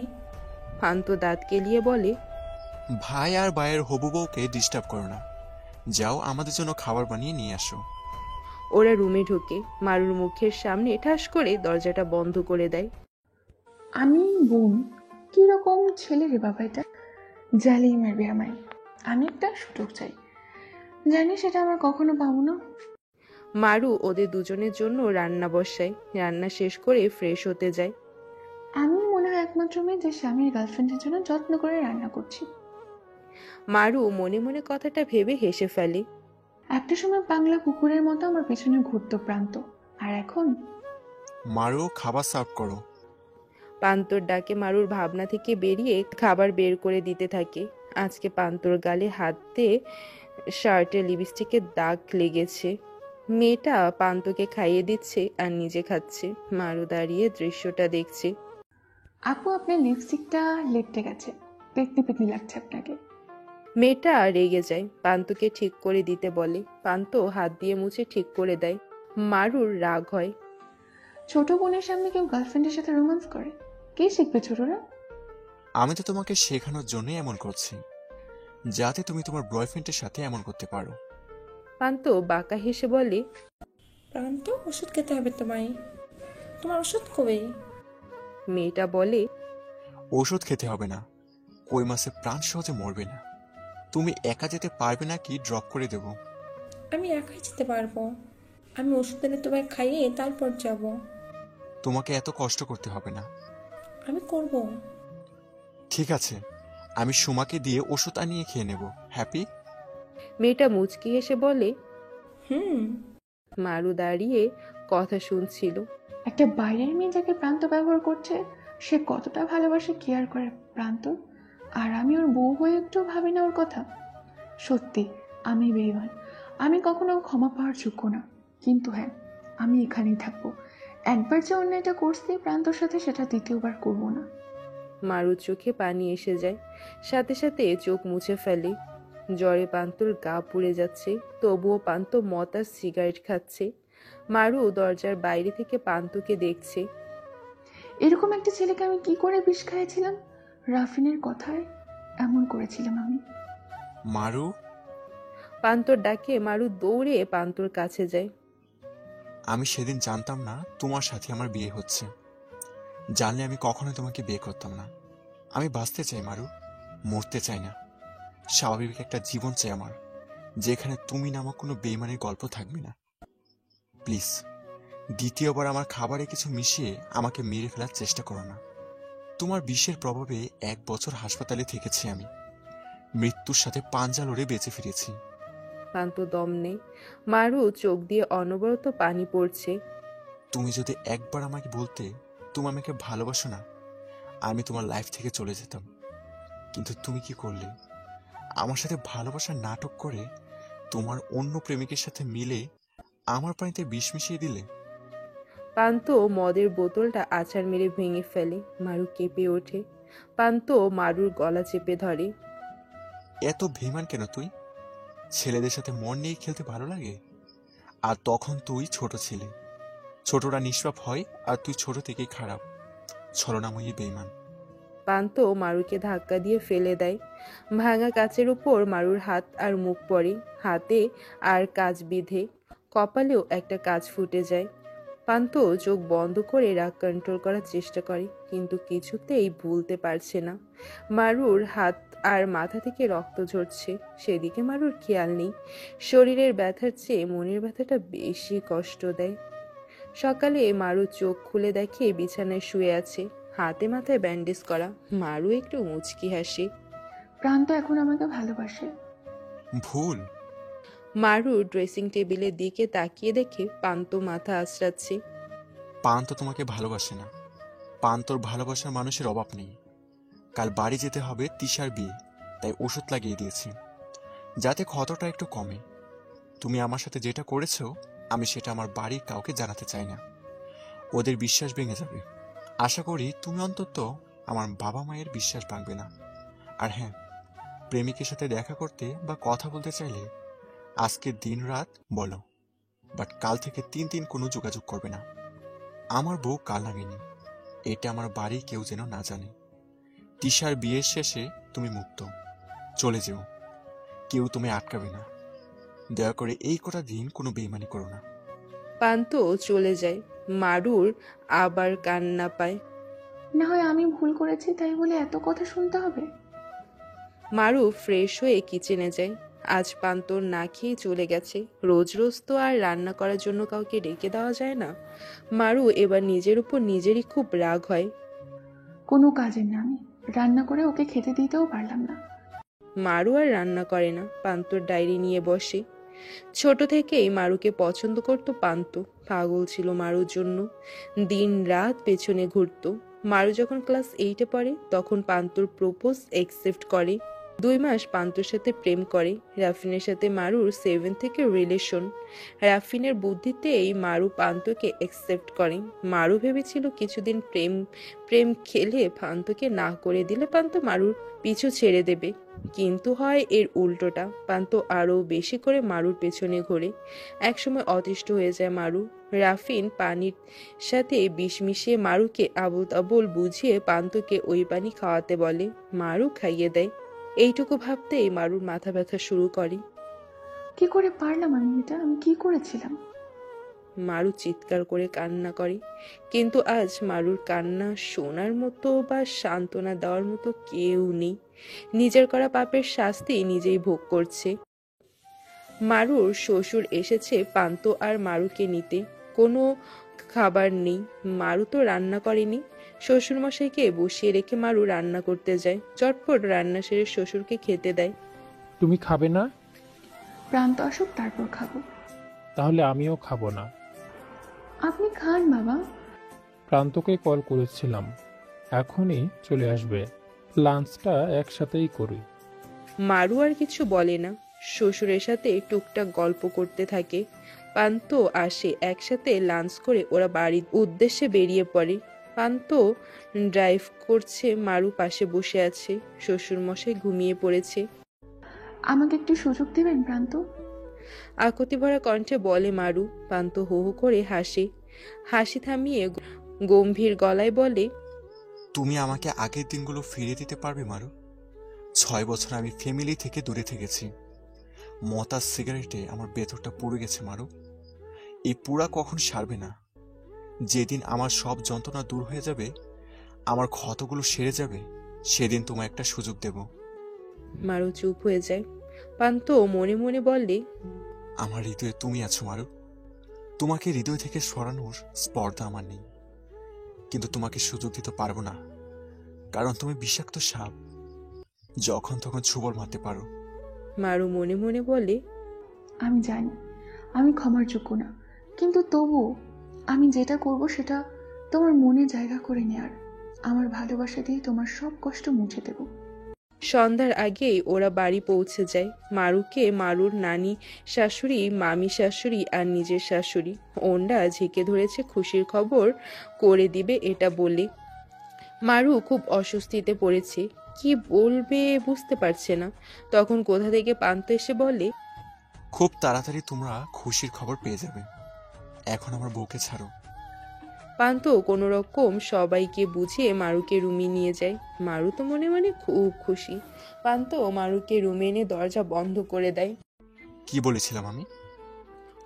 পান্ত দাঁত কেলিয়ে বলে,
ভাই আর ভাইয়ের হবু বউকে ডিস্টার্ব করো না। যাও, আমাদের জন্য খাবার বানিয়ে নিয়ে আসো।
ওরা রুমে ঢোকে। মারুর মুখের সামনে ঠাস করে দরজাটা বন্ধ করে দেয়।
আমি বোন? কি রকম ছেলে রে বাবা এটা! জ্বালিয়ে মারবে আমায়। আমি একটা সুযোগ চাই, জানি সেটা আমার কখনো পাবো না।
মারু ওদের দুজনের জন্য রান্না বসায়। রান্না শেষ করে ফ্রেশ হতে যায়।
আমি মনে হয় একমাত্র মেয়ে যে স্বামীর গার্লফ্রেন্ডের জন্য যত্ন করে রান্না করছি।
মারু মনে মনে কথাটা ভেবে হেসে ফেলে।
একটা সময় বাংলা কুকুরের মতো আমার পেছনে ঘুরতো প্রান্ত, আর এখন?
মারো, খাবার সার্ভ করো।
পান্তর ডাকে মারুর ভাবনা থেকে বেরিয়ে খাবার বের করে দিতে থাকে। আজকে পান্তর গালে হাতে শার্টে লিপস্টিকের দাগ লেগেছে। মেয়েটা পান্তকে খাইয়ে দিচ্ছে আর নিজে খাচ্ছে। মারু দাঁড়িয়ে দৃশ্যটা দেখছে।
আপু, আপনার লিপস্টিকটা লেপটে গেছে, পেতনি পেতনি লাগছে আপনাকে।
মেয়েটা রেগে যায়, পান্তুকে ঠিক করে দিতে বলে। পান্তু হাত দিয়ে মুছে ঠিক করে দেয়। মারুর রাগ হয়।
ছোট বোনের সামনে কেউ গার্লফ্রেন্ডের সাথে রোম্যান্স করে? কে শিখবে ছোটরা?
আমি তো তোমাকে শেখানোর জন্যই এমন করছি, যাতে তুমি তোমার বয়ফ্রেন্ডের সাথে এমন করতে পারো।
পান্তু বাঁকা হেসে বলে,
প্রান্ত, ওষুধ খেতে হবে তোমায়। তোমার ওষুধ কবে?
মেয়েটা বলে,
ওষুধ খেতে হবে না, কই মাসে প্রাণ সহজে মরবে না। তুমি একা যেতে পারবে না কি ড্রপ করে দেব?
আমি একাই যেতে পারবো। আমি ওষুধ এনে তোমায় খাইয়ে তারপর যাব।
তোমাকে এত কষ্ট করতে হবে না।
আমি করব।
ঠিক আছে, আমি সুমাকে দিয়ে ওষুধ আনিয়ে খেয়ে নেব। হ্যাপি?
মেয়েটা মুচকি হেসে বলে।
হুম।
মারু দাঁড়িয়ে কথা শুনছিল।
একটা বাইরের মেয়ে যাকে প্রান্ত ব্যবহার করছে, সে কতটা ভালোবাসে, কেয়ার করে প্রান্ত, আর আমি ওর বউ হয়ে একটু ভাবি না ওর কথা। সত্যি আমি বেইমান, আমি কখনো ক্ষমা পাওয়ার যোগ্য না। কিন্তু হ্যাঁ, আমি এখানেই থাকবো। একবার যে অন্যায়টা করছি প্রান্তর সাথে, সেটা দ্বিতীয়বার করবো না।
মারুর চোখে পানি এসে যায়, সাথে সাথে চোখ মুছে ফেলে। জ্বরে পান্তুর গা পুড়ে যাচ্ছে, তবুও পান্তু মদ আর সিগারেট খাচ্ছে। মারু দরজার বাইরে থেকে পান্তুকে দেখছে।
এরকম একটা ছেলেকে আমি কি করে বিষ খাইয়েছিলাম? রাফিনের কথায় এমন করেছিলাম আমি।
মারু।
পান্তুর ডাকে মারু দৌড়ে পান্তুর কাছে যায়।
আমি সেদিন জানতাম না তোমার সাথে আমার বিয়ে হচ্ছে। জানলে আমি কখনো তোমাকে বিয়ে করতাম না। আমি বাঁচতে চাই মারু, মরতে চাই না। স্বাভাবিক একটা জীবন চাই আমার, যেখানে তুমি নামক কোনো বেইমানের গল্প থাকবে না। প্লিজ, দ্বিতীয়বার আমার খাবারে কিছু মিশিয়ে আমাকে মেরে ফেলার চেষ্টা করো না। তোমার বিষের প্রভাবে 1 বছর হাসপাতালে থেকেছি আমি। মৃত্যুর সাথে পাঞ্জা লড়ে বেঁচে ফিরেছি।
পান্তু দম নেই, মারু চোখ দিয়ে অনবরত পানি পড়ছে।
তুমি যদি একবার আমাকে বলতে তুমি আমাকে ভালোবাসো না, আমি তোমার লাইফ থেকে চলে যেতাম। কিন্তু তুমি কি করলে? আমার সাথে ভালোবাসার নাটক করে তোমার অন্য প্রেমিকের সাথে মিলে আমার পানিতে বিষ মিশিয়ে দিলে।
পান্তু মদের বোতলটা আছাড় মেরে ভেঙে ফেলে। মারু কেঁপে ওঠে। পান্তু মারুর গলা চেপে ধরে।
এত বেইমান কেন তুই? ছেলেদের সাথে মন নিয়ে খেলতে ভালো লাগে? আর তখন তুই ছোট ছিলি। ছোটরা নিষ্পাপ হয়, আর তুই ছোট থেকেই খারাপ, ছলনাময়ী বেইমান।
পান্তু মারুকে ধাক্কা দিয়ে ফেলে দেয়। ভাঙা কাচের উপর মারুর হাত আর মুখ পড়ে। হাতে আর কাচ বিঁধে, কপালেও একটা কাচ ফুটে যায়। পান্তু চোখ বন্ধ করে রাগ কন্ট্রোল করার চেষ্টা করে, কিন্তু কিছুতেই ভুলতে পারছে না। মারুর হাত আর মাথা থেকে রক্ত ঝরছে, সেদিকে মারুর খেয়াল নেই। শরীরের ব্যথার চেয়ে মনের ব্যথাটা বেশি কষ্ট দেয়। সকালে মারু চোখ খুলে দেখে বিছানায় শুয়ে আছে, হাতে মাথায় ব্যান্ডেজ করা। মারু একটু মুচকি হাসে।
প্রান্ত এখন আমাকে ভালোবাসে।
ভুল।
মারু ড্রেসিং টেবিলের দিকে তাকিয়ে দেখে পান্তু মাথা আঁচড়াচ্ছে।
পান তো তোমাকে ভালোবাসে না। পান তোর ভালোবাসার মানুষের অভাব নেই। কাল বাড়ি যেতে হবে তিশার বিয়ে, তাই ওষুধ লাগিয়ে দিয়েছি, যাতে ক্ষতটা একটু কমে। তুমি আমার সাথে যেটা করেছো, আমি সেটা আমার বাড়ির কাউকে জানাতে চাই না। ওদের বিশ্বাস ভেঙে যাবে। আশা করি তুমি অন্তত আমার বাবা মায়ের বিশ্বাস ভাঙবে না। আর হ্যাঁ, প্রেমিকের সাথে দেখা করতে বা কথা বলতে চাইলে আজকে দিন রাত বলো, বাট কাল থেকে 3 দিন কোনো যোগাযোগ করবে না। আমার বউ কাল নামেনি, এটা আমার বাড়ি কেউ যেন না জানে। তিশার বিয়ের শেষে তুমি মুক্ত, চলে যেও, কেউ তুমি আটকাবে না। দয়া করে এই কটা দিন কোনো বেইমানি করো না।
পান্তু চলে যায়। মারুর আবার কান্না পায়।
না হয় আমি ভুল করেছি তাই বলে এত কথা শুনতে হবে?
মারু ফ্রেশ হয়ে কিচেনে যায়। আজ পান্তর না খেয়ে চলে গেছে। রোজ রোজ তো আর রান্না করার জন্য কাউকে ডেকে দেওয়া যায় না। মারু এবার নিজের উপর নিজেরই খুব রাগ হয়।
কোনো কাজের না, আমি রান্না করে ওকে খেতে দিতেও পারলাম না।
মারু আর রান্না করে না, পান্তর ডায়েরি নিয়ে বসে। ছোট থেকেই মারুকে পছন্দ করত পান্তু। পাগল ছিল মারুর জন্য, দিন রাত পেছনে ঘুরত। মারু যখন ক্লাস 8-এ পড়ে, তখন পান্তুর প্রপোজ অ্যাকসেপ্ট করে। 2 মাস পান্তুর সাথে প্রেম করে। রাফিনের সাথে মারুর 7 থেকে রিলেশন। রাফিনের বুদ্ধিতেই মারু পান্তুকে অ্যাকসেপ্ট করে। মারু ভেবেছিল কিছুদিন প্রেম প্রেম খেলে পান্তুকে না করে দিলে পান্তু মারুর পিছু ছেড়ে দেবে, কিন্তু হয় এর উল্টোটা। পান্তু আরও বেশি করে মারুর পেছনে ঘোরে। একসময় অতিষ্ঠ হয়ে যায় মারু। রাফিন পানির সাথে বিষ মিশিয়ে মারুকে আবুল তাবুল বুঝিয়ে পান্তুকে ওই পানি খাওয়াতে বলে। মারু খাইয়ে দেয়। এইটুকু ভাবতেই মারুর মাথা ব্যথা শুরু করে।
কি করে পারলাম আমি এটা? আমি কি করেছিলাম?
মারু চিৎকার করে কান্না করে, কিন্তু আজ মারুর কান্না শোনার মতো বা সান্ত্বনা দেওয়ার মতো কেউ নেই। নিজের করা পাপের শাস্তি নিজেই ভোগ করছে। মারুর শ্বশুর এসেছে পান্তু আর মারুকে নিতে। কোনো খাবার নেই, মারু তো রান্না করেনি। শ্বশুরমশাইকে বসিয়ে রেখে মারু রান্না করতে যায়। চটপট রান্না সেরে শ্বশুরকে খেতে দেয়।
তুমি খাবে না?
প্রান্ত আসুক তারপর খাবো।
তাহলে আমিও খাবো না।
আপনি খান বাবা।
প্রান্তকে কল করেছিলাম, এখনই চলে আসবে। লাঞ্চটা একসাথেই করি।
মারু আর কিছু বলে না, শ্বশুরের সাথে টুকটাক গল্প করতে থাকে। পান্ত আসে, একসাথে লাঞ্চ করে ওরা বাড়ির উদ্দেশ্যে বেরিয়ে পড়ে। পান্ত ড্রাইভ করছে, মারু পাশে বসে আছে। শ্বশুরমশাই ঘুমিয়ে পড়েছে।
আমাকে একটু সুযোগ দেবেন প্রান্ত?
আকুতি ভরা কণ্ঠে বলে মারু। পান্ত হো হো করে হাসে। হাসি থামিয়ে গম্ভীর গলায় বলে,
তুমি আমাকে আগের দিনগুলো ফিরিয়ে দিতে পারবে মারু? 6 বছর আমি ফ্যামিলি থেকে দূরে থেকেছি। মদ আর সিগারেটে আমার ভেতরটা পুড়ে গেছে মারু। এই পুরা কখন সারবে না? যেদিন আমার সব যন্ত্রণা দূর হয়ে যাবে, আমার ক্ষতগুলো সেরে যাবে, সেদিন তোমায় একটা সুযোগ দেব।
মারু চুপ হয়ে যায়। পান্ত মনে মনে বলে,
আমার হৃদয়ে তুমি আছো মারু। তোমাকে হৃদয় থেকে সরানোর স্পর্ধা আমার নেই, কিন্তু তোমাকে সুযোগ দিতে পারবো না, কারণ তুমি বিষাক্ত সাপ, যখন তখন ছুবল মারতে পারো।
মারু মনে মনে বলে,
আমি জানি আমি ক্ষমার যোগ্য না, কিন্তু তবুও আমি যেটা করব সেটা তোমার মনে জায়গা করে নেয়ার। আমার ভালোবাসা দিয়ে তোমার সব কষ্ট মুছে দেব।
সন্ধ্যার আগেই ওরা বাড়ি পৌঁছে যায়। মারুকে মারুর নানি শাশুড়ি, মামি শাশুড়ি আর নিজের শাশুড়ি ওনরা ঝেঁকে ধরেছে খুশির খবর করে দিবে এটা বলে। মারু খুব অস্বস্তিতে পড়েছে, কি বলবে বুঝতে পারছে না। তখন কোথা থেকে পান্ত এসে বলে,
খুব তাড়াতাড়ি তোমরা খুশির খবর পেয়ে যাবে। এখন আমার বউকে ছাড়ো।
পান্ত কোনো রকম সবাইকে বুঝিয়ে মারুকে রুমে নিয়ে যায়। মারু তো মনে মনে খুব খুশি। পান্ত মারুকে রুমে এনে দরজা বন্ধ করে দেয়।
কি বলেছিলাম আমি?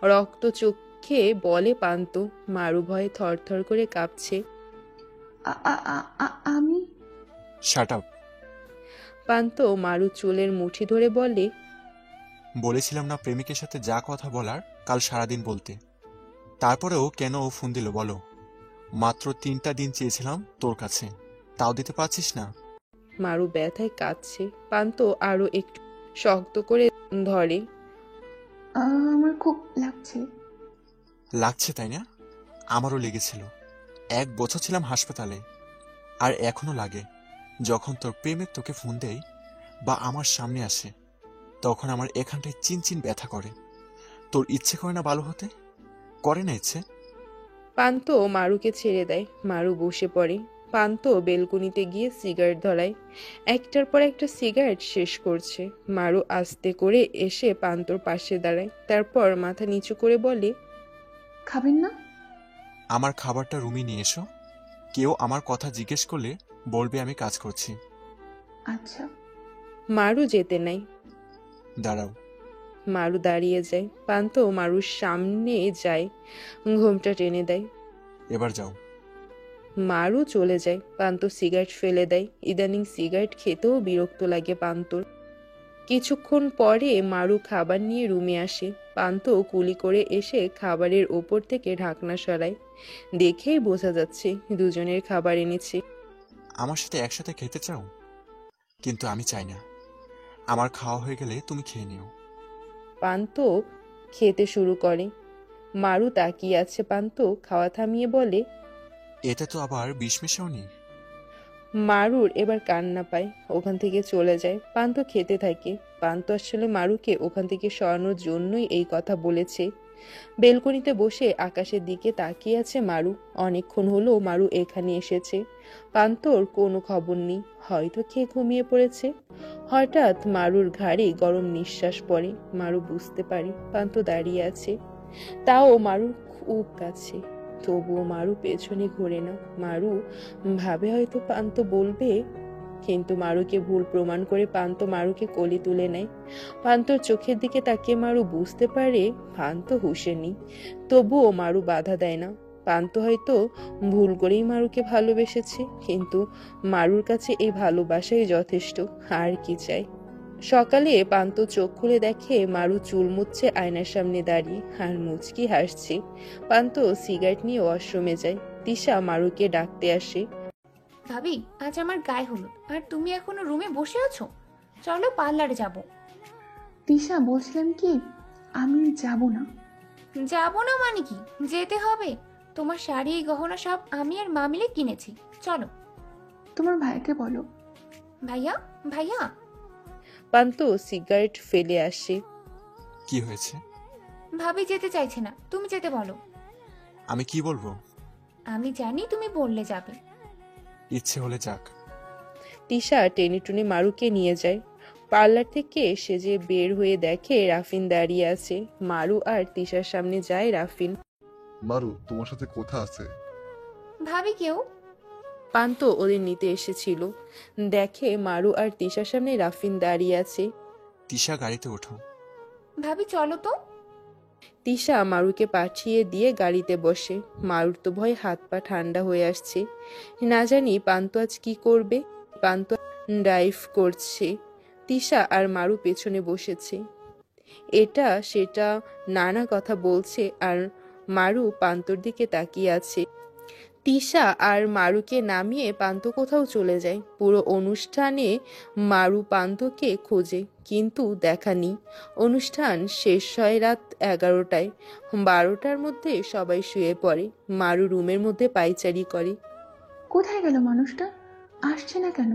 রক্ত চোখে বলে পান্ত। মারু ভয়ে থরথর করে কাঁপছে।
আমি
শাট আপ।
পান্ত মারু চুলের মুঠি ধরে বলে,
বলেছিলাম না প্রেমিকের সাথে যা কথা বলার কাল সারাদিন বলতে? তারপরেও কেন ও ফোন দিল বলো? মাত্র 3টা দিন চেয়েছিলাম তোর কাছে, তাও দিতে পারছিস না।
মারু ব্যথায় কাঁদছে। পান্ত আরো একটু শক্ত করে ধরে।
আমার খুব লাগছে।
লাগছে তাই না? আমারও লেগেছিল। 1 বছর ছিলাম হাসপাতালে, আর এখনো লাগে। যখন তোর প্রেমিক তোকে ফোন দেয় বা আমার সামনে আসে, তখন আমার এখানটায় চিনচিন ব্যথা করে। তোর ইচ্ছে করে না ভালো হতে? করে না ইচ্ছে?
পান্ত মারুকে ছেড়ে দেয়। মারু বসে পড়ে। পান্ত বেলকুনিতে গিয়ে সিগারেট ধরায়। একটার পর একটা সিগারেট শেষ করছে। মারু আস্তে করে এসে পান্তর পাশে দাঁড়ায়, তারপর মাথা নিচু করে বলে,
খাবেন না?
আমার খাবারটা রুমে নিয়ে এসো। কেউ আমার কথা জিজ্ঞেস করলে বলবে আমি কাজ করছি।
আচ্ছা।
মারু যেতে নাই।
দাঁড়াও।
মারু দাঁড়িয়ে যায়। পান্ত মারুর সামনে যায়, ঘোমটা টেনে দেয়।
এবার যাও।
মারু চলে যায়। পান্ত সিগারেট ফেলে দেয়। ইদানিং সিগারেট খেতেও বিরক্ত লাগে পান্তর। কিছুক্ষণ পরে মারু খাবার নিয়ে রুমে আসে। পান্ত কুলি করে এসে খাবারের ওপর থেকে ঢাকনা সরায়। দেখেই বোঝা যাচ্ছে দুজনের খাবার এনেছে।
আমার সাথে একসাথে খেতে চাও? কিন্তু আমি চাই না। আমার খাওয়া হয়ে গেলে তুমি খেয়ে নিও।
পান্ত খেতে শুরু করে। মারু তাকিয়ে আছে। পান্ত খাওয়া থামিয়ে বলে,
এতে তো আবার বিষ মেশাওনি?
মারুর এবার কান্না পায়, ওখান থেকে চলে যায়। পান্ত খেতে থাকে। পান্ত আসলে মারুকে ওখান থেকে সরানোর জন্যই এই কথা বলেছে। বেলকনিতে বসে আকাশের দিকে তাকিয়ে আছে মারু। অনেকক্ষণ হলো মারু এখানে এসেছে। পান্তর কোনো খবর নেই, হয়তো খেয়ে ঘুমিয়ে পড়েছে। হঠাৎ মারুর ঘাড়ে গরম নিঃশ্বাস পড়ে। মারু বুঝতে পারে পান্ত দাঁড়িয়ে আছে, তাও মারুর খুব কাছে। তবুও মারু পেছনে ঘোরে না। মারু ভাবে হয়তো পান্ত বলবে, কিন্তু মারুকে ভুল প্রমাণ করে পান্ত মারুকে কোলে তুলে নেয়। পান্তর চোখের দিকে তাকিয়ে মারু বুঝতে পারে পান্ত হুঁশে নেই। তবুও মারু বাধা দেয় না। পান্ত হয়তো ভুল করেই মারুকে ভালোবেসেছে, কিন্তু মারুর কাছে এই ভালোবাসাই যথেষ্ট, আর কি চাই। সকালে পান্ত চোখ খুলে দেখে মারু চুল মুছছে আয়নার সামনে দাঁড়িয়ে, আর মুচকি হাসছে। পান্ত সিগারেট নিয়ে ওয়াশরুমে যায়। তিশা মারুকে ডাকতে আসে।
ভাবি, আজ আমার গায়ে হলুদ, আর তুমি এখনো রুমে বসে আছো? চলো পার্লারে যাব।
তিশা, বলছিলাম কি, আমি যাব না।
যাবো না মানে কি? যেতে হবে। তোমার শাড়ি গহনা সব আমি আর মা মিলে কিনেছি, চলো।
তোমার ভাইকে বলো।
ভাইয়া? ভাইয়া?
পান্ত সিগারেট ফেলে আসে।
কি হয়েছে?
ভাবি যেতে চাইছে না, তুমি যেতে বলো।
আমি কি বলবো?
আমি জানি তুমি বললে যাবে।
ইচ্ছে হলে যাক।
তিশা টেনে টুনে মারুকে নিয়ে যায়। পার্লার থেকে সেজে বের হয়ে দেখে রাফিন দাঁড়িয়ে আছে। মারু আর তিশার সামনে যায় রাফিন।
মারু, তোমার সাথে কথা আছে।
ভাবি কেউ?
পান্ত ওদের নিতে এসেছিল। দেখে মারু আর তিশার সামনে রাফিন দাঁড়িয়ে আছে।
তিশা, গাড়িতে ওঠো।
ভাবি চলো তো।
তিশা মারুকে পাঠিয়ে দিয়ে গাড়িতে বসে। মারুর তো ভয় হাত পা ঠান্ডা হয়ে আসছে। না জানি পান্ত আজ কি করবে। পান্ত ড্রাইভ করছে, তিশা আর মারু পেছনে বসেছে। এটা সেটা নানা কথা বলছে, আর মারু পান্তর দিকে তাকিয়ে আছে। তিশা আর মারুকে নামিয়ে পান্ত কোথাও চলে যায়। পুরো অনুষ্ঠানে মারু পান্তকে খোঁজে, কিন্তু দেখা নেই। অনুষ্ঠান শেষ হয় রাত 11টায়। 12টার মধ্যে সবাই শুয়ে পড়ে। মারু রুমের মধ্যে পায়চারি করে।
কোথায় গেল মানুষটা? আসছে না কেন?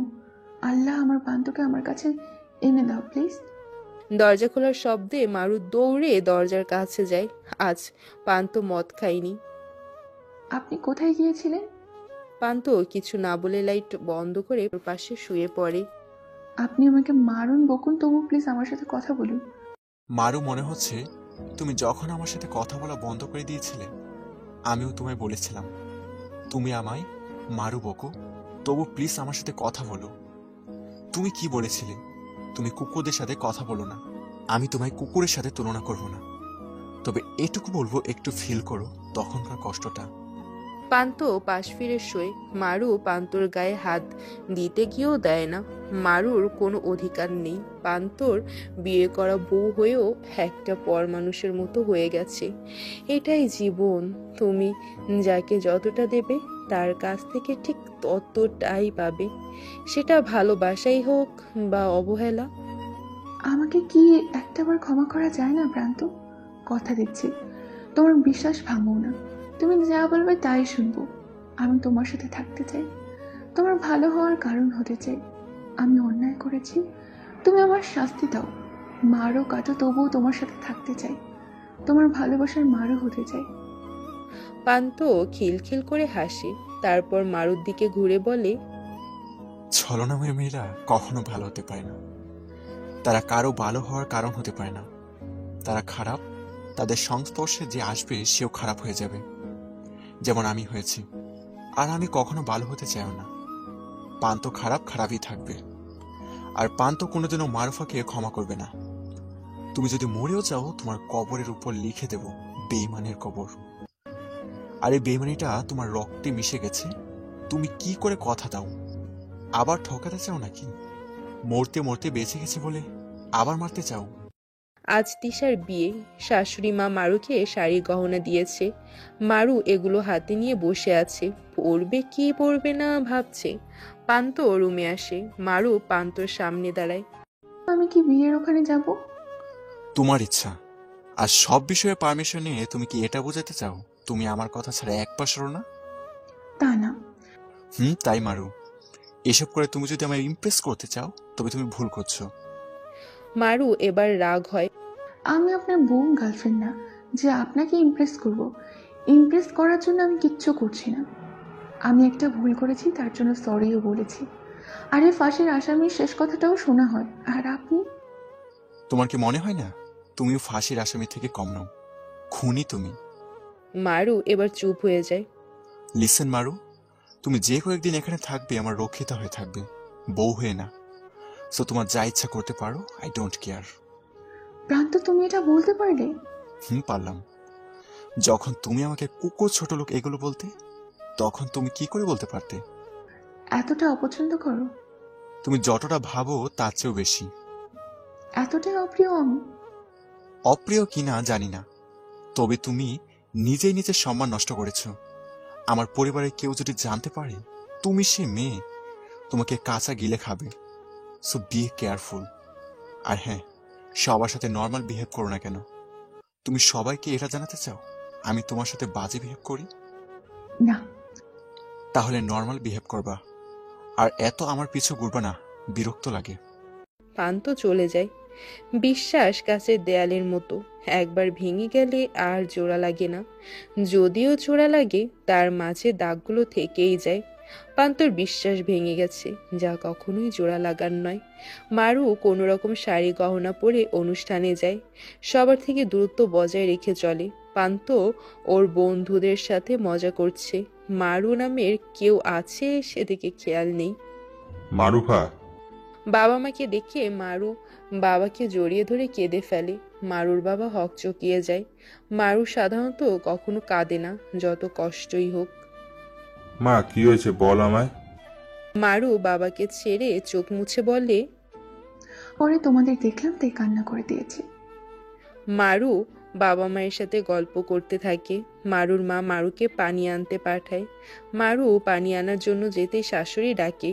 আল্লাহ, আমার পান্তকে আমার কাছে এনে দাও প্লিজ।
দরজা খোলার শব্দে মারু দৌড়ে দরজার কাছে যায়। আজ পান্ত মদ খায়নি।
আপনি কোথায় গিয়েছিলেন?
পান্ত কিছু না বলে লাইট বন্ধ করে ওর পাশে শুয়ে পড়ে।
আপনি আমাকে মারুন বকুন, তবু প্লিজ আমার সাথে কথা বলুন।
মারু, মনে হচ্ছে তুমি যখন আমার সাথে কথা বলা বন্ধ করে দিয়েছিলে, আমিও তোমায় বলেছিলাম তুমি আমায় মারু বকো, তবু প্লিজ আমার সাথে কথা বলো। তুমি কি বলেছিলে? তুমি কুকুরদের সাথে কথা বলো না। আমি তোমায় কুকুরের সাথে তুলনা করব না, তবে এটুকু বলবো, একটু ফিল করো তখনকার কষ্টটা।
পান্ত পাশ ফিরে শোয়। মারু পান্তর গায়ে হাত দিতে গিয়েও দেয় না। মারুর কোনো অধিকার নেই। পান্তর বিয়ে করা বউ হয়েও একটা পর মানুষের মতো হয়ে গেছে। এটাই জীবন। তুমি যাকে যতটা দেবে তার কাছ থেকে ঠিক ততটাই পাবে, সেটা ভালোবাসাই হোক বা অবহেলা।
আমাকে কি একটাবার ক্ষমা করা যায় না প্রান্ত? কথা দিচ্ছি, তোমার বিশ্বাস ভাঙবো না। তুমি যা বলবে তাই শুনবো। আমি তোমার সাথে থাকতে চাই, তোমার ভালো হওয়ার কারণ হতে চাই। আমি অন্যায় করেছি, তুমি আমার শাস্তি দাও। মারও কাটো, তবুও তোমার সাথে থাকতে চাই। তোমার ভালোবাসার মারও হতে চাই।
পান্ত খিলখিল করে হাসে, তারপর মারুর দিকে ঘুরে বলে,
ছলনাময় মেয়েরা কখনো ভালো হতে পারে না। তারা কারো ভালো হওয়ার কারণ হতে পারে না। তারা খারাপ, তাদের সংস্পর্শে যে আসবে সেও খারাপ হয়ে যাবে, যেমন আমি হয়েছি। আর আমি কখনো ভালো হতে চাইও না। পান্ত খারাপ খারাপই থাকবে, আর পান্ত কোনোদিনও মারুফাকে ক্ষমা করবে না। তুমি যদি মরেও যাও, তোমার কবরের উপর লিখে দেব বেঈমানের কবর। আর এই বেঈমানিটা তোমার রক্তে মিশে গেছে। তুমি কি করে কথা দাও? আবার ঠকাতে চাও নাকি? মরতে মরতে বেঁচে গেছে বলে আবার মারতে চাও?
আজ তিশার বিয়ে। শাশুড়ি মা মারুকে শাড়ি গহনা দিয়েছে। মারু এগুলো হাতে নিয়ে বসে আছে, পরবে কি পরবে না ভাবছে। পান্ত রুমে আসে। মারু পান্তর সামনে দাঁড়ায়।
আমি কি বিয়ের ওখানে যাব?
তোমার ইচ্ছা। আর সব বিষয়ে পারমিশন নিয়ে তুমি কি এটা বোঝাতে চাও তুমি আমার কথা ছাড়া এক পা সরো না?
তা না।
তাই মারু, এসব করে তুমি যদি আমায় ইমপ্রেস করতে চাও তবে তুমি ভুল করছো।
মারু এবার রাগ হয়।
আমি আপনার বউ গার্লফ্রেন্ড না যে আপনাকে ইমপ্রেস করব। ইমপ্রেস করার জন্য আমি কিচ্ছু করছি না। আমি একটা ভুল করেছি, তার জন্য সরিও বলেছি। আরে ফাঁসির আসামির শেষ কথাটাও শোনা হয়, আর আপনি?
তোমার কি মনে হয় না তুমিও ফাঁসির আসামি থেকে কম নও? খুনি তুমি।
মারু এবার চুপ হয়ে যায়।
লিসেন মারু, তুমি যে কয়েকদিন এখানে থাকবে আমার রক্ষিতা হয়ে থাকবে, বউ হয়ে না। সো তোমার যা ইচ্ছা করতে পারো, আই ডোন্ট কেয়ার।
প্রান্ত, তুমি এটা বলতে পারলে?
পারলাম। যখন তুমি আমাকে কুকুর ছোট লোক এগুলো বলতে, তখন তুমি কি করে বলতে পারতে?
এতটা অপছন্দ করো?
তুমি যতটা ভাবো তার চেয়েও বেশি।
এতটাই অপ্রিয় আমি?
অপ্রিয় কিনা জানি না, তবে তুমি নিজেই নিজের সম্মান নষ্ট করেছ। আমার পরিবারের কেউ যদি জানতে পারে তুমি সে মেয়ে, তোমাকে কাঁচা গিলে খাবে। So be careful. আর হ্যাঁ, সবার সাথে নর্মাল বিহেভ করো না কেন। তুমি সবাইকে এটা জানাতে চাও আমি তোমার সাথে বাজে বিহেভ করি?
না।
তাহলে নর্মাল বিহেভ করবা, আর এত আমার পিছু ঘুরবা না, বিরক্ত লাগে।
পান্ত চলে যায়। বিশ্বাস কাছের দেয়ালের মতো, একবার ভেঙে গেলে আর জোড়া লাগে না। যদিও জোড়া লাগে, তার মাঝে দাগগুলো থেকেই যায়। পান্তর বিশ্বাস ভেঙে গেছে, যা কখনোই জোড়া লাগার নয়। মারু কোনো রকম শাড়ি গহনা পরে অনুষ্ঠানে যায়, সবার থেকে দূরত্ব বজায় রেখে চলে। পান্ত ওর বন্ধুদের সাথে মজা করছে। মারু নামের কেউ আছে সেদিকে খেয়াল নেই।
মারুফা,
বাবা মাকে দেখে মারু বাবাকে জড়িয়ে ধরে কেঁদে ফেলে। মারুর বাবা হকচকিয়ে যায়। মারু সাধারণত কখনো কাঁদে না, যত কষ্টই হোক।
মা কি হয়েছে বল আমায়।
মারু বাবাকে ছেড়ে চোখ মুছে বলে,
পরে তোমাদের দেখলাম তাই কান্না করে দিয়েছি।
মারু বাবা মায়ের সাথে গল্প করতে থাকে। মারুর মা মারুকে পানি আনতে পাঠায়। মারু পানি আনার জন্য যেতেই শাশুড়ি ডাকে,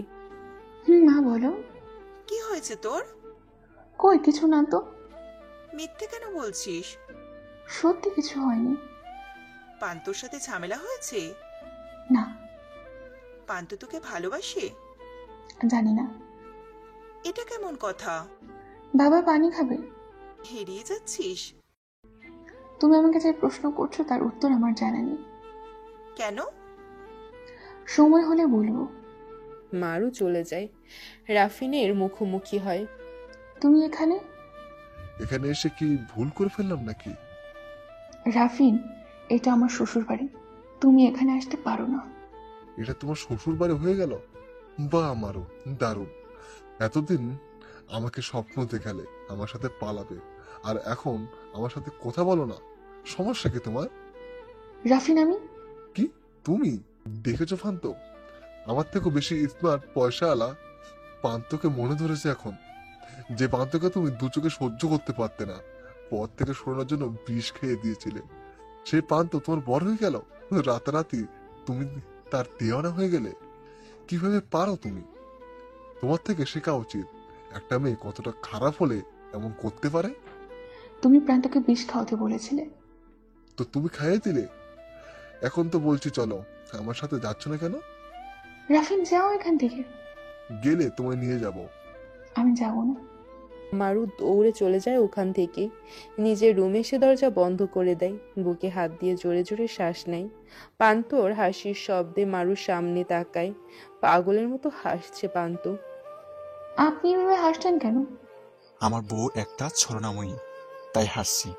মা বলো।
কি হয়েছে তোর?
কই কিছু না তো।
মিথ্যে কেন বলছিস?
সত্যি কিছু হয়নি।
পান্তর সাথে ঝামেলা হয়েছে?
না।
পান্ত তোকে ভালোবাসে?
জানি না।
এটা কেমন কথা?
বাবা পানি খাবে।
হেরিয়ে যাচ্ছিস?
তুমি আমাকে যে প্রশ্ন করছো তার উত্তর আমার জানা নেই।
কেন?
সময় হলে বলবো।
মারু চলে যায়। রাফিনের মুখোমুখি হয়।
তুমি এখানে?
এখানে এসে কি ভুল করে ফেললাম নাকি?
রাফিন, এটা আমার শ্বশুর বাড়ি, তুমি এখানে আসতে পারো না।
এটা তোমার শ্বশুর বাড়ি হয়ে গেল? বা আমারও দারুণ। এতদিন আমাকে স্বপ্ন দেখালে আমার সাথে পালাবে, আর এখন আমার সাথে কথা বলো না। সমস্যা কি তোমার?
রাফিন, আমি?
কি তুমি দেখেছো ফান্ত? আমার থেকে বেশি স্মার্ট পয়সা আলা পান্তকে মনে ধরেছে এখন। যে পান্তকে তুমি দু চোখে সহ্য করতে পারতে না, পথ থেকে সরানোর জন্য বিষ খেয়ে দিয়েছিলে, সেই পান্ত তোমার বড় হয়ে গেল। রাতারাতি তুমি তার দেওয়ানা হয়ে গেলে। কিভাবে পারো তুমি? তোমার থেকে শেখা উচিত একটা মেয়ে কতটা খারাপ হলে এমন করতে পারে।
তুমি প্রান্তকে বিষ খাওয়াতে বলেছিলে,
তো তুমি খাইয়ে দিলে। এখন তো বলছি চলো, আমার সাথে যাচ্ছ না কেন?
রাফিন যাও এখান থেকে।
গেলে তোমায় নিয়ে যাব।
আমি যাব না।
মারু দৌড়ে চলে যায় ওখান থেকে। নিজের রুমে এসে দরজা বন্ধ করে দেয়। বুকে হাত দিয়ে জোরে জোরে শ্বাস নেয়। পান্তর হাসির শব্দে মারুর সামনে তাকায়। পাগলের মতো হাসছে পান্ত।
আপনি এভাবে হাসছেন কেন?
আমার বউ একটা ছলনাময়ী, তাই হাসছি।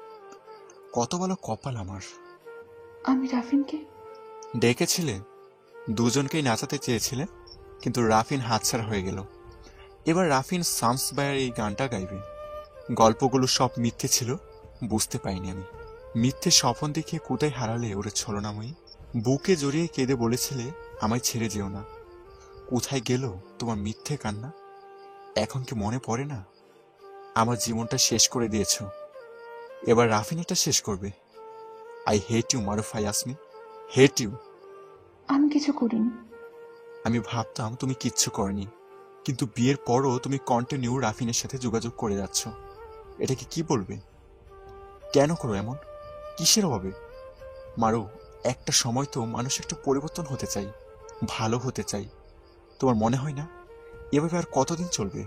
কত ভালো কপাল আমার।
আমি রাফিনকে
ডেকেছিলে, দুজনকেই নাচাতে চেয়েছিলে, কিন্তু রাফিন হাতছাড়া হয়ে গেল। এবার রাফিন সামস বায়ার এই গানটা গাইবে। গল্পগুলো সব মিথ্যে ছিল, বুঝতে পাইনি আমি। মিথ্যে স্বপ্ন দেখিয়ে কোথায় হারালে ওরে ছলনাময়ী। বুকে জড়িয়ে কেঁদে বলেছিলে আমায় ছেড়ে যেও না। কোথায় গেল তোমার মিথ্যে কান্না? এখন কি মনে পড়ে না? আমার জীবনটা শেষ করে দিয়েছ, এবার রাফিন এটা শেষ করবে। I hate you Marufa Yasmin, hate you.
আমি কিছু করিনি।
আমি ভাবতাম তুমি কিচ্ছু করনি, কিন্তু বিয়ের পরও তুমি কন্টিনিউ রাফিনের সাথে যোগাযোগ করে যাচ্ছ। এটাকে কি বলবে? কেন করো এমন? কিসের অভাবে? মারো, একটা সময় তো মানুষ একটু পরিবর্তন হতে চাই, ভালো হতে চাই। তোমার মনে হয় না এভাবে আর কতদিন চলবে?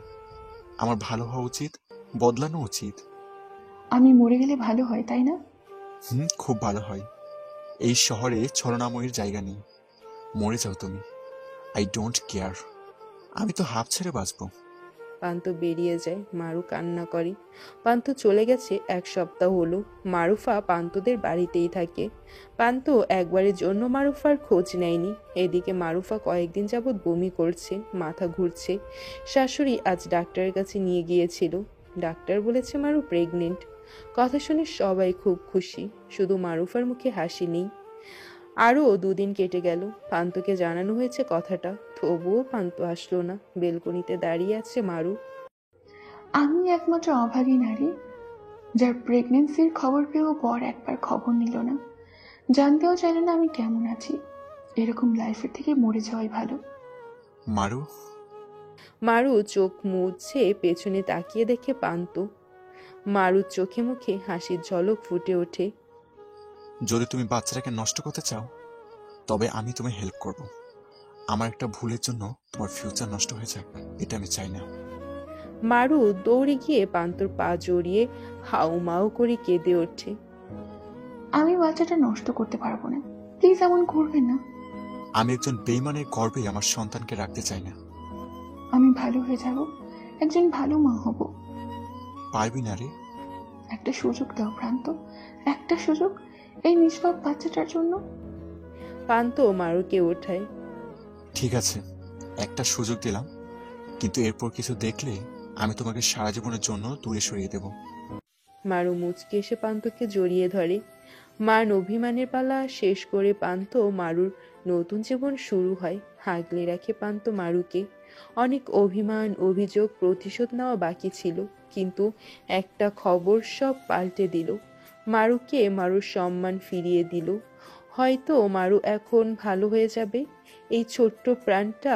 আমার ভালো হওয়া উচিত, বদলানো উচিত।
আমি মরে গেলে ভালো হয়, তাই না?
খুব ভালো হয়। এই শহরে ছলনাময়ীর জায়গা নেই। মরে যাও তুমি, আই ডোন্ট কেয়ার। আমি তো হাঁপ ছেড়ে বাঁচবো।
পান্ত বেরিয়ে যায়, মারু কান্না করে। পান্ত চলে গেছে 1 সপ্তাহ হলো। মারুফা পান্তদের বাড়িতেই থাকে। পান্ত একবারের জন্য মারুফার খোঁজ নেয়নি। এদিকে মারুফা কয়েকদিন যাবৎ বমি করছে, মাথা ঘুরছে। শাশুড়ি আজ ডাক্তারের কাছে নিয়ে গিয়েছিল। ডাক্তার বলেছে মারু প্রেগনেন্ট। কথা শুনে সবাই খুব খুশি, শুধু মারুফার মুখে হাসি নেই। আরও 2 দিন কেটে গেল। পান্তকে জানানো হয়েছে কথাটা, তবুও পান্ত আসলো না। বেলকনিতে দাঁড়িয়ে আছে মারু।
আমি একমাত্র অভাগী নারী যার প্রেগনেন্সির খবর পেয়েও বর একবার খবর নিল না, জানতেও চাইল না আমি কেমন আছি। এরকম লাইফের থেকে মরে যাওয়াই ভালো।
মারু।
মারু চোখ মুছে পেছনে তাকিয়ে দেখে পান্ত। মারুর চোখে মুখে হাসির ঝলক ফুটে ওঠে।
যদি তুমি বাচ্চাটাকে নষ্ট করতে চাও, তবে আমি তোমায় হেল্প করব। আমার একটা ভুলের জন্য তোমার ফিউচার নষ্ট হয়ে যাক, এটা আমি চাই না।
মারু দৌড়ে গিয়ে পান্তর পা জড়িয়ে হাউমাউ করে কেঁদে ওঠে।
আমি বাচ্চাটা নষ্ট করতে পারবো না, প্লিজ এমন করবেন না।
আমি একজন বেইমানের গর্ভে আমার সন্তানকে রাখতে চাই না।
আমি ভালো হয়ে যাব, একজন ভালো মা হব।
পারবি না রে।
একটা সুযোগ দাও প্রান্ত, একটা সুযোগ এই নিষ্পাপ বাচ্চাটার জন্য।
পান্ত মারুকে ওঠায়।
ঠিক আছে, একটা সুযোগ দিলাম, কিন্তু এরপর কিছু দেখলে আমি তোমাকে সারা জীবনের জন্য দূরে সরিয়ে দেব।
মারু মুচকে এসে পান্তকে জড়িয়ে ধরে। মার অভিমানের পালা শেষ করে পান্ত মারুর নতুন জীবন শুরু হয়। আগলে রাখে পান্ত মারুকে। অনেক অভিমান, অভিযোগ, প্রতিশোধ নেওয়া বাকি ছিল, কিন্তু একটা খবর সব পাল্টে দিল। মারুকে মারুর সম্মান ফিরিয়ে দিল। হয়তো মারু এখন ভালো হয়ে যাবে। এই ছোট্ট প্রাণটা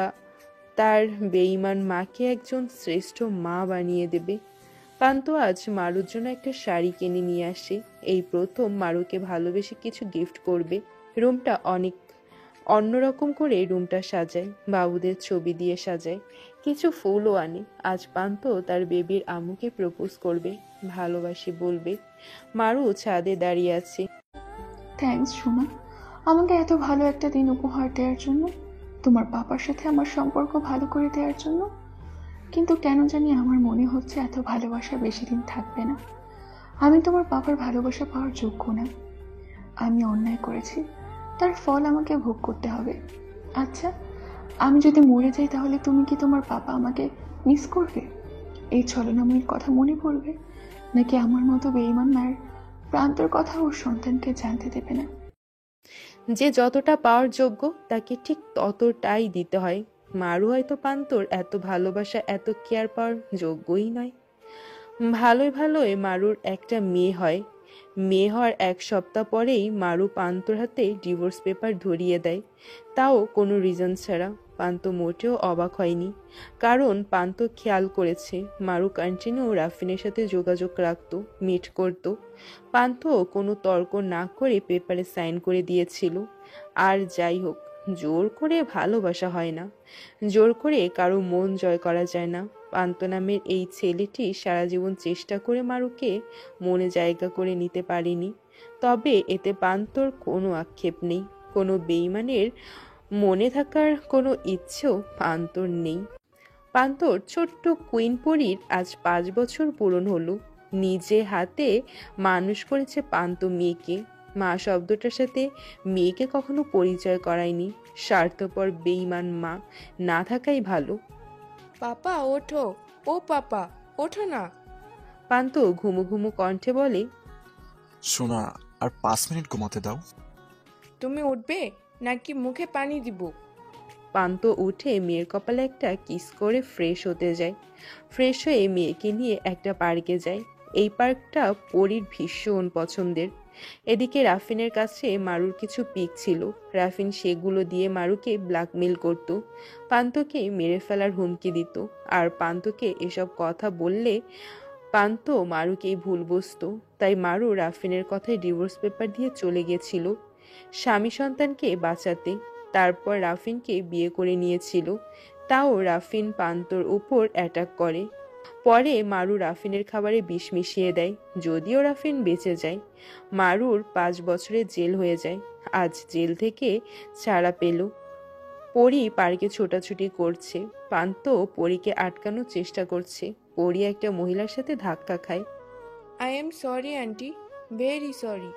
তার বেঈমান মাকে একজন শ্রেষ্ঠ মা বানিয়ে দেবে। পান্ত আজ মারুর জন্য একটা শাড়ি কিনে নিয়ে আসে। এই প্রথম মারুকে ভালোবেসে কিছু গিফট করবে। রুমটা অনেক অন্যরকম করে রুমটা সাজায়, বাবুদের ছবি দিয়ে সাজায়, কিছু ফুলও আনে। আজ পান্ত তার বেবির আম্মুকে প্রপোজ করবে, ভালোবাসি বলবে। মারু ছাদে দাঁড়িয়ে আছে।
থ্যাঙ্কস সোনা, আমাকে এত ভালো একটা দিন উপহার দেওয়ার জন্য, তোমার বাবার সাথে আমার সম্পর্ক ভালো করে দেওয়ার জন্য। কিন্তু কেন জানি আমার মনে হচ্ছে এত ভালোবাসা বেশি দিন থাকবে না। আমি তোমার বাবার ভালোবাসা পাওয়ার যোগ্য না। আমি অন্যায় করেছি, তার ফল আমাকে ভোগ করতে হবে। আচ্ছা, আমি যদি মরে যাই তাহলে তুমি কি তোমার বাবা আমাকে মিস করবে? এই ছলনাময়ীর কথা মনে পড়বে? নাকি আমার মতো বেঈমান মায়ের প্রান্তর কথা ওর সন্তানকে জানতে দেবে না?
যে যতটা পাওয়ার যোগ্য তাকে ঠিক ততটাই দিতে হয়। মারু হয়তো পান্তর এত ভালোবাসা, এত কেয়ার পাওয়ার যোগ্যই নয়। ভালোই ভালোই মারুর একটা মেয়ে হয়। মেয়ে হওয়ার 1 সপ্তাহ পরেই মারু পান্তর হাতে ডিভোর্স পেপার ধরিয়ে দেয়, তাও কোনো রিজন ছাড়া। পান্ত মোটেও অবাক হয়নি, কারণ পান্ত খেয়াল করেছে মারু কন্টিনিউ রাফিনের সাথে যোগাযোগ রাখত, মিট করত। পান্ত কোনো তর্ক না করে পেপারে সাইন করে দিয়েছিল। আর যাই হোক, জোর করে ভালোবাসা হয় না, জোর করে কারো মন জয় করা যায় না। পান্ত নামের এই ছেলেটি সারা জীবন চেষ্টা করে মারুকে মনে জায়গা করে নিতে পারেনি। তবে এতে পান্তর কোনো আক্ষেপ নেই। কোনো বেঈমানের মনে থাকার কোনো ইচ্ছেও পান্তর নেই। পান্তর ছোট্ট কুইন পরীর আজ 5 বছর পূরণ হলো। নিজে হাতে মানুষ করেছে পান্ত মেয়েকে। মা শব্দটার সাথে মেয়েকে কখনো পরিচয় করায়নি। স্বার্থপর বেঈমান মা না থাকাই ভালো।
পাপা ওঠো, ও পাপা ওঠো না।
পান্ত ঘুমু ঘুমু কণ্ঠে বলে,
শোনা, আর 5 মিনিট ঘুমাতে দাও।
তুমি উঠবে নাকি মুখে পানি দিব?
পান্ত উঠে মেয়ের কপালে একটা কিস করে ফ্রেশ হতে যায়। ফ্রেশ হয়ে মেয়েকে নিয়ে একটা পার্কে যায়। এই পার্কটা পরীর ভীষণ পছন্দের। এদিকে রাফিনের কাছে মারুর কিছু পিক ছিল। রাফিন সেগুলো দিয়ে মারুকে ব্ল্যাকমেল করত, পান্তকে মেরে ফেলার হুমকি দিত। আর পান্তকে এসব কথা বললে পান্ত মারুকেই ভুল বুঝতো। তাই মারু রাফিনের কথায় ডিভোর্স পেপার দিয়ে চলে গেছিল স্বামী সন্তানকে বাঁচাতে। তারপর রাফিনকে বিয়ে করে নিয়েছিল। তাও রাফিন পান্তর উপর অ্যাটাক করে। পরে মারু রাফিনের খাবারে বিষ মিশিয়ে দেয়। যদিও রাফিন বেঁচে যায়, মারুর 5 বছরের জেল হয়ে যায়। আজ জেল থেকে ছাড়া পেল। পরি পার্কে ছোটাছুটি করছে। পান্ত পরীকে আটকানোর চেষ্টা করছে। পরি একটা মহিলার সাথে ধাক্কা খায়।
I am sorry aunty, very sorry.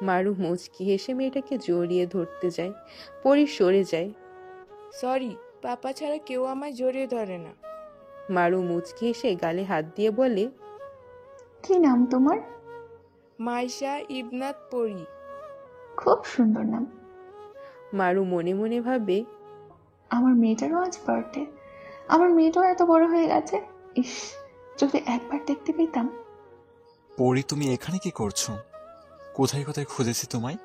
Maru মুচকি হেসে মেয়েটাকে জড়িয়ে ধরতে যায়। পরি সরে যায়।
সরি, পাপা ছাড়া কেউ আমায় জড়িয়ে ধরে না।
মারু মুচকি হেসে গালে হাত দিয়ে বলে,
কি নাম তোমার?
মাইশা ইবনাত পরি।
খুব সুন্দর নাম।
মারু মনে মনে ভাবে,
আমার মেয়েটারও আজ বার্থডে। আমার মেয়েটাও এত বড় হয়ে গেছে। ইস, যদি একবার দেখতে পেতাম।
পরি, তুমি এখানে কি করছো? কোথায় কোথায় খুঁজেছি তোমায়।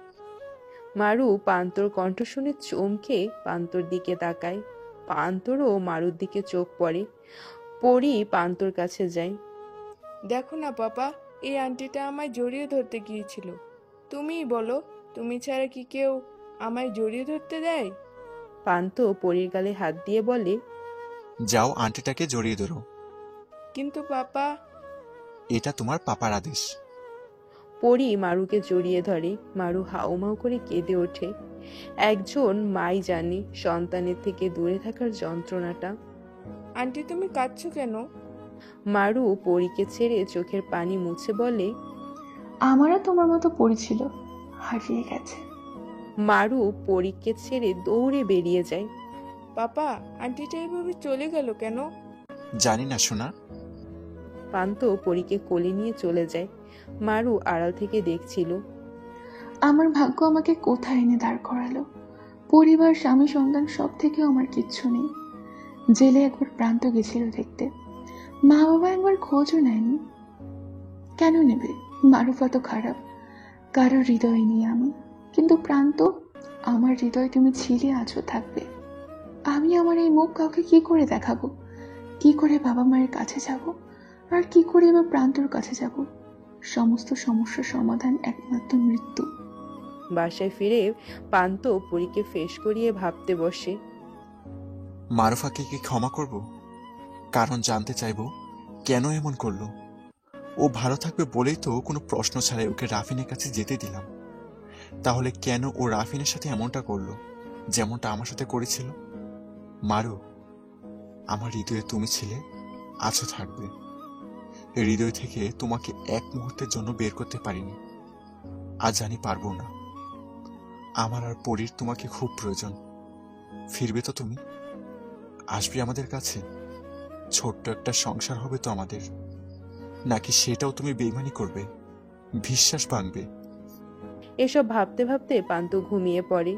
মারু পান্তর কণ্ঠ শুনে চমকে পান্তর দিকে তাকায়। পান্তরও মারুর দিকে চোখ পড়ে। পরি পান্তর কাছে যায়।
দেখো না পাপা, এই আন্টিটা আমায় জড়িয়ে ধরতে গিয়েছিল। তুমিই বলো, তুমি ছাড়া কি কেউ আমায় জড়িয়ে ধরতে দেয়?
পান্ত পরির গালে হাত দিয়ে বলে,
যাও আন্টিটাকে জড়িয়ে ধরো।
কিন্তু পাপা।
এটা তোমার পাপার আদেশ।
পরি মারুকে জড়িয়ে ধরে। মারু হাউমাউ করে কেঁদে ওঠে। একজন মাই জানে সন্তানের থেকে দূরে থাকার যন্ত্রণাটা।
আন্টি, তুমি কাঁদছো কেন?
মারু পরীকে ছেড়ে চোখের পানি মুছে বলে,
আমারও তোমার মতো পড়েছিল, হারিয়ে গেছে।
মারু পরীকে ছেড়ে দৌড়ে বেরিয়ে যায়।
পাপা, আন্টিটা এভাবে চলে গেল কেন?
জানি না সোনা।
পান্ত পরীকে কোলে নিয়ে চলে যায়। মারু আড়াল থেকে দেখছিল।
আমার ভাগ্য আমাকে কোথায় এনে দাঁড় করালো। পরিবার, স্বামী, সন্তান সব থেকেও আমার কিচ্ছু নেই। জেলে একবার প্রান্ত গেছিল দেখতে, মা বাবা একবার খোঁজও নেয়নি। কেন নেবে? মারুফা তো খারাপ, কারো হৃদয় নেই আমি। কিন্তু প্রান্ত, আমার হৃদয় তুমি ছিলে আছো, থাকবে। আমি আমার এই মুখ কাউকে কি করে দেখাবো? কি করে বাবা মায়ের কাছে যাব? আর কি করে এবার প্রান্তর কাছে যাব? সমস্ত সমস্যার সমাধান একমাত্র মৃত্যু।
বাসায় ফিরে পান্ত পরীকে ফেস করিয়ে ভাবতে বসে।
মারুফাকে কি ক্ষমা করব? কারণ জানতে চাইবো কেন এমন করলো। ও ভালো থাকবে বলেই তো কোনো প্রশ্ন ছাড়াই ওকে রাফিনের কাছে যেতে দিলাম। তাহলে কেন ও রাফিনের সাথে এমনটা করলো, যেমনটা আমার সাথে করেছিল? মারু, আমার হৃদয়ে তুমি ছিলে, আছো, থাকবে। হৃদয় থেকে তোমাকে এক মুহূর্তের জন্য বের করতে পারিনি, আজ জানি পারবো না। আমার আর পরীর তোমাকে খুব প্রয়োজন। ফিরবে তো তুমি? আসবে আমাদের কাছে? ছোট্ট একটা সংসার হবে তো আমাদের, নাকি সেটাও তুমি বেইমানি করবে, বিশ্বাস ভাঙবে?
এসব ভাবতে ভাবতে পান্ত ঘুমিয়ে পড়ে।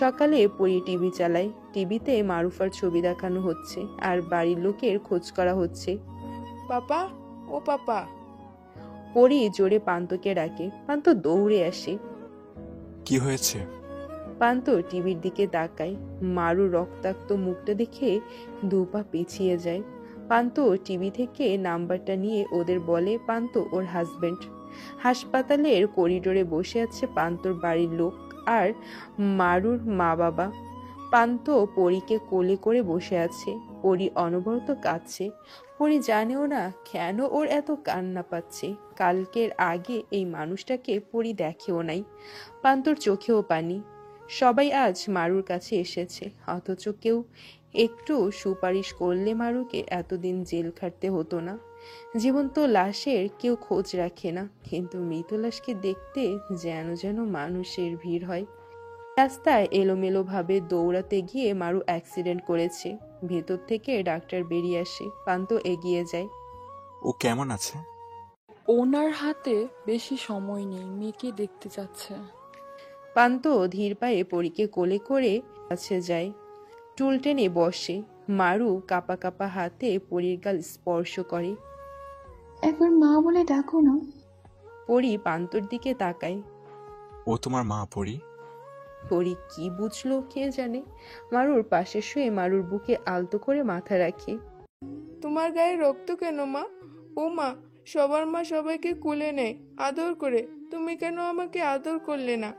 সকালে পরি টিভি চালায়। টিভিতে মারুফার ছবি দেখানো হচ্ছে আর বাড়ির লোকের খোঁজ করা হচ্ছে।
পাপা, ও পাপা।
পরি জোরে পান্তকে ডাকে। পান্ত দৌড়ে আসে।
কি হয়েছে?
পান্ত টিভির দিকে তাকায়। মারু রক্তাক্ত মুখটা দেখে দুপা পিছিয়ে যায়। পান্ত টিভি থেকে নাম্বারটা নিয়ে ওদের বলে পান্ত ওর হাজবেন্ড। হাসপাতালের করিডোরে বসে আছে পান্তর বাড়ির লোক আর মারুর মা বাবা। পান্ত পরীকে কোলে করে বসে আছে। পরি অনবরত কাঁদছে। পরি জানেও না কেন ওর এত কান্না পাচ্ছে। কালকের আগে এই মানুষটাকে পরি দেখেও নাই। পান্তর চোখেও পানি। সবাই আজ মারুর কাছে এসেছে, অথচ কেউ একটু সুপারিশ করলে মারুকে এতদিন জেল খাটতে হতো না। জীবন্ত লাশের কেউ খোঁজ রাখে না, কিন্তু মৃত লাশকে দেখতে যেন যেন মানুষের ভিড় হয়। রাস্তায় এলোমেলো ভাবে দৌড়াতে গিয়ে মারু অ্যাক্সিডেন্ট করেছে। ভেতর থেকে ডাক্তার বেরিয়ে আসে। পান্ত এগিয়ে যায়।
ও কেমন আছে?
ওনার হাতে বেশি সময় নেই, মেয়েকে দেখতে যাচ্ছে।
পান্ত ধীর পায়ে পরীকে কোলে করে কাছে যায়। টুল টেনে বসে। মারু কাপা কাপা হাতে পরীর গাল স্পর্শ করে।
একবার মা বলে ডাকো না।
পরি পান্তর দিকে তাকায়।
ও তোমার মা পরি?
পরি কি বুঝলো কে জানে। মারুর পাশে শুয়ে মারুর বুকে আলতো করে মাথা রাখে।
তোমার গায়ে রক্ত কেন মা? ও মা, সবার মা সবাইকে কুলে নেয়, আদর করে। তুমি কেন আমাকে আদর করলে না,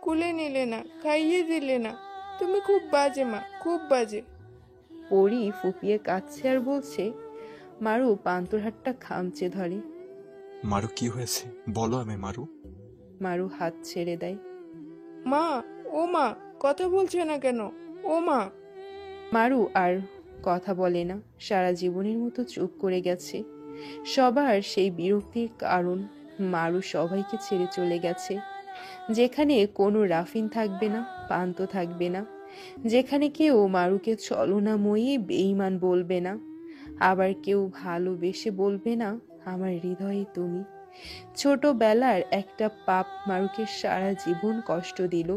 কুলে নিলে না, খাইয়ে দিলে না? তুমি খুব বাজে মা, খুব বাজে।
পরি ফুপিয়ে কাঁদছে আর বলছে। মারু পান্তুর হাতটা খামচে ধরে।
মারু কি হয়েছে বলো আমি মারু।
মারু হাত ছেড়ে দেয়।
মা, ও মা, কথা বলছে না কেন? ও মা।
মারু আর কথা বলে না, সারা জীবনের মতো চুপ করে গেছে। সবার সেই বিরক্তির কারণ মারু সবাইকে ছেড়ে চলে গেছে। যেখানে কোনো রাফিন থাকবে না, পান্ত থাকবে না, যেখানে কেউ মারুকে ছলনাময়ী বেঈমান বলবে না, আবার কেউ ভালোবেসে বলবে না আমার হৃদয়ে তুমি। ছোটবেলার একটা পাপ মারুকে সারা জীবন কষ্ট দিল।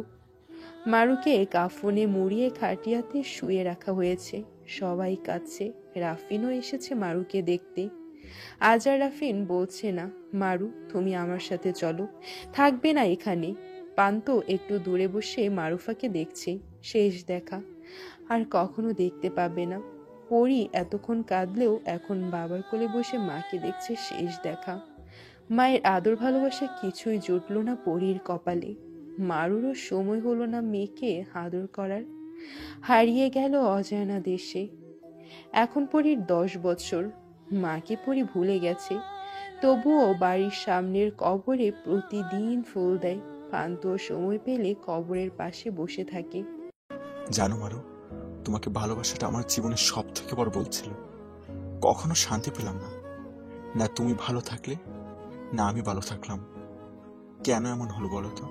মারুকে কাফনে মুড়িয়ে খাটিয়াতে শুয়ে রাখা হয়েছে। সবাই কাঁদছে। রাফিনও এসেছে মারুকে দেখতে। আজ আর রাফিন বলছে না মারু তুমি আমার সাথে চলো, থাকবে না এখানে। পান্ত একটু দূরে বসে মারুফাকে দেখছে। শেষ দেখা, আর কখনো দেখতে পাবে না। পরি এতক্ষণ কাঁদলেও এখন বাবার কোলে বসে মাকে দেখছে শেষ দেখা। মায়ের আদর ভালোবাসা কিছুই জুটল না পরির কপালে। মারুরও সময় হলো না মেয়েকে আদর করার। হারিয়ে গেল অজানা দেশে। এখন পরির 10 বছর। মাকে পরি ভুলে গেছে, তবুও বাড়ির সামনের কবরে প্রতিদিন ফুল দেয়। পান্ত সময় পেলে কবরের পাশে বসে থাকে।
জানো মারু, তোমাকে ভালোবাসাটা আমার জীবনের সব থেকে বড় বলছিল। কখনো শান্তি পেলাম না, না তুমি ভালো থাকলে না আমি ভালো থাকলাম। কেন এমন হলো বলো তো?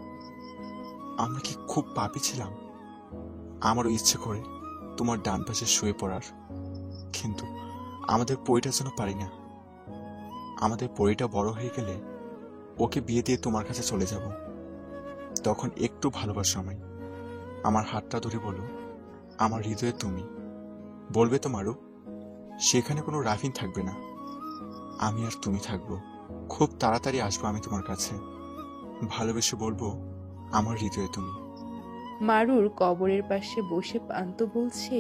আমরা কি খুব পাপী ছিলাম? আমারও ইচ্ছে করে তোমার ডান পাশে শুয়ে পড়ার, কিন্তু আমাদের পরিটা যেন পারি না। আমাদের পরিটা বড় হয়ে গেলে ওকে বিয়ে দিয়ে তোমার কাছে চলে যাব। তখন একটু ভালোবাসো আমায়, আমার হাতটা ধরে বলো আমার হৃদয়ে তুমি। বলবে তো মারু, সেখানে কোনো রাফিন থাকবে না, আমি আর তুমি থাকবো। খুব তাড়াতাড়ি আসবো আমি তোমার কাছে, ভালোবেসে বলবো আমার হৃদয়ে তুমি।
মারুর কবরের পাশে বসে পান্ত বলছে,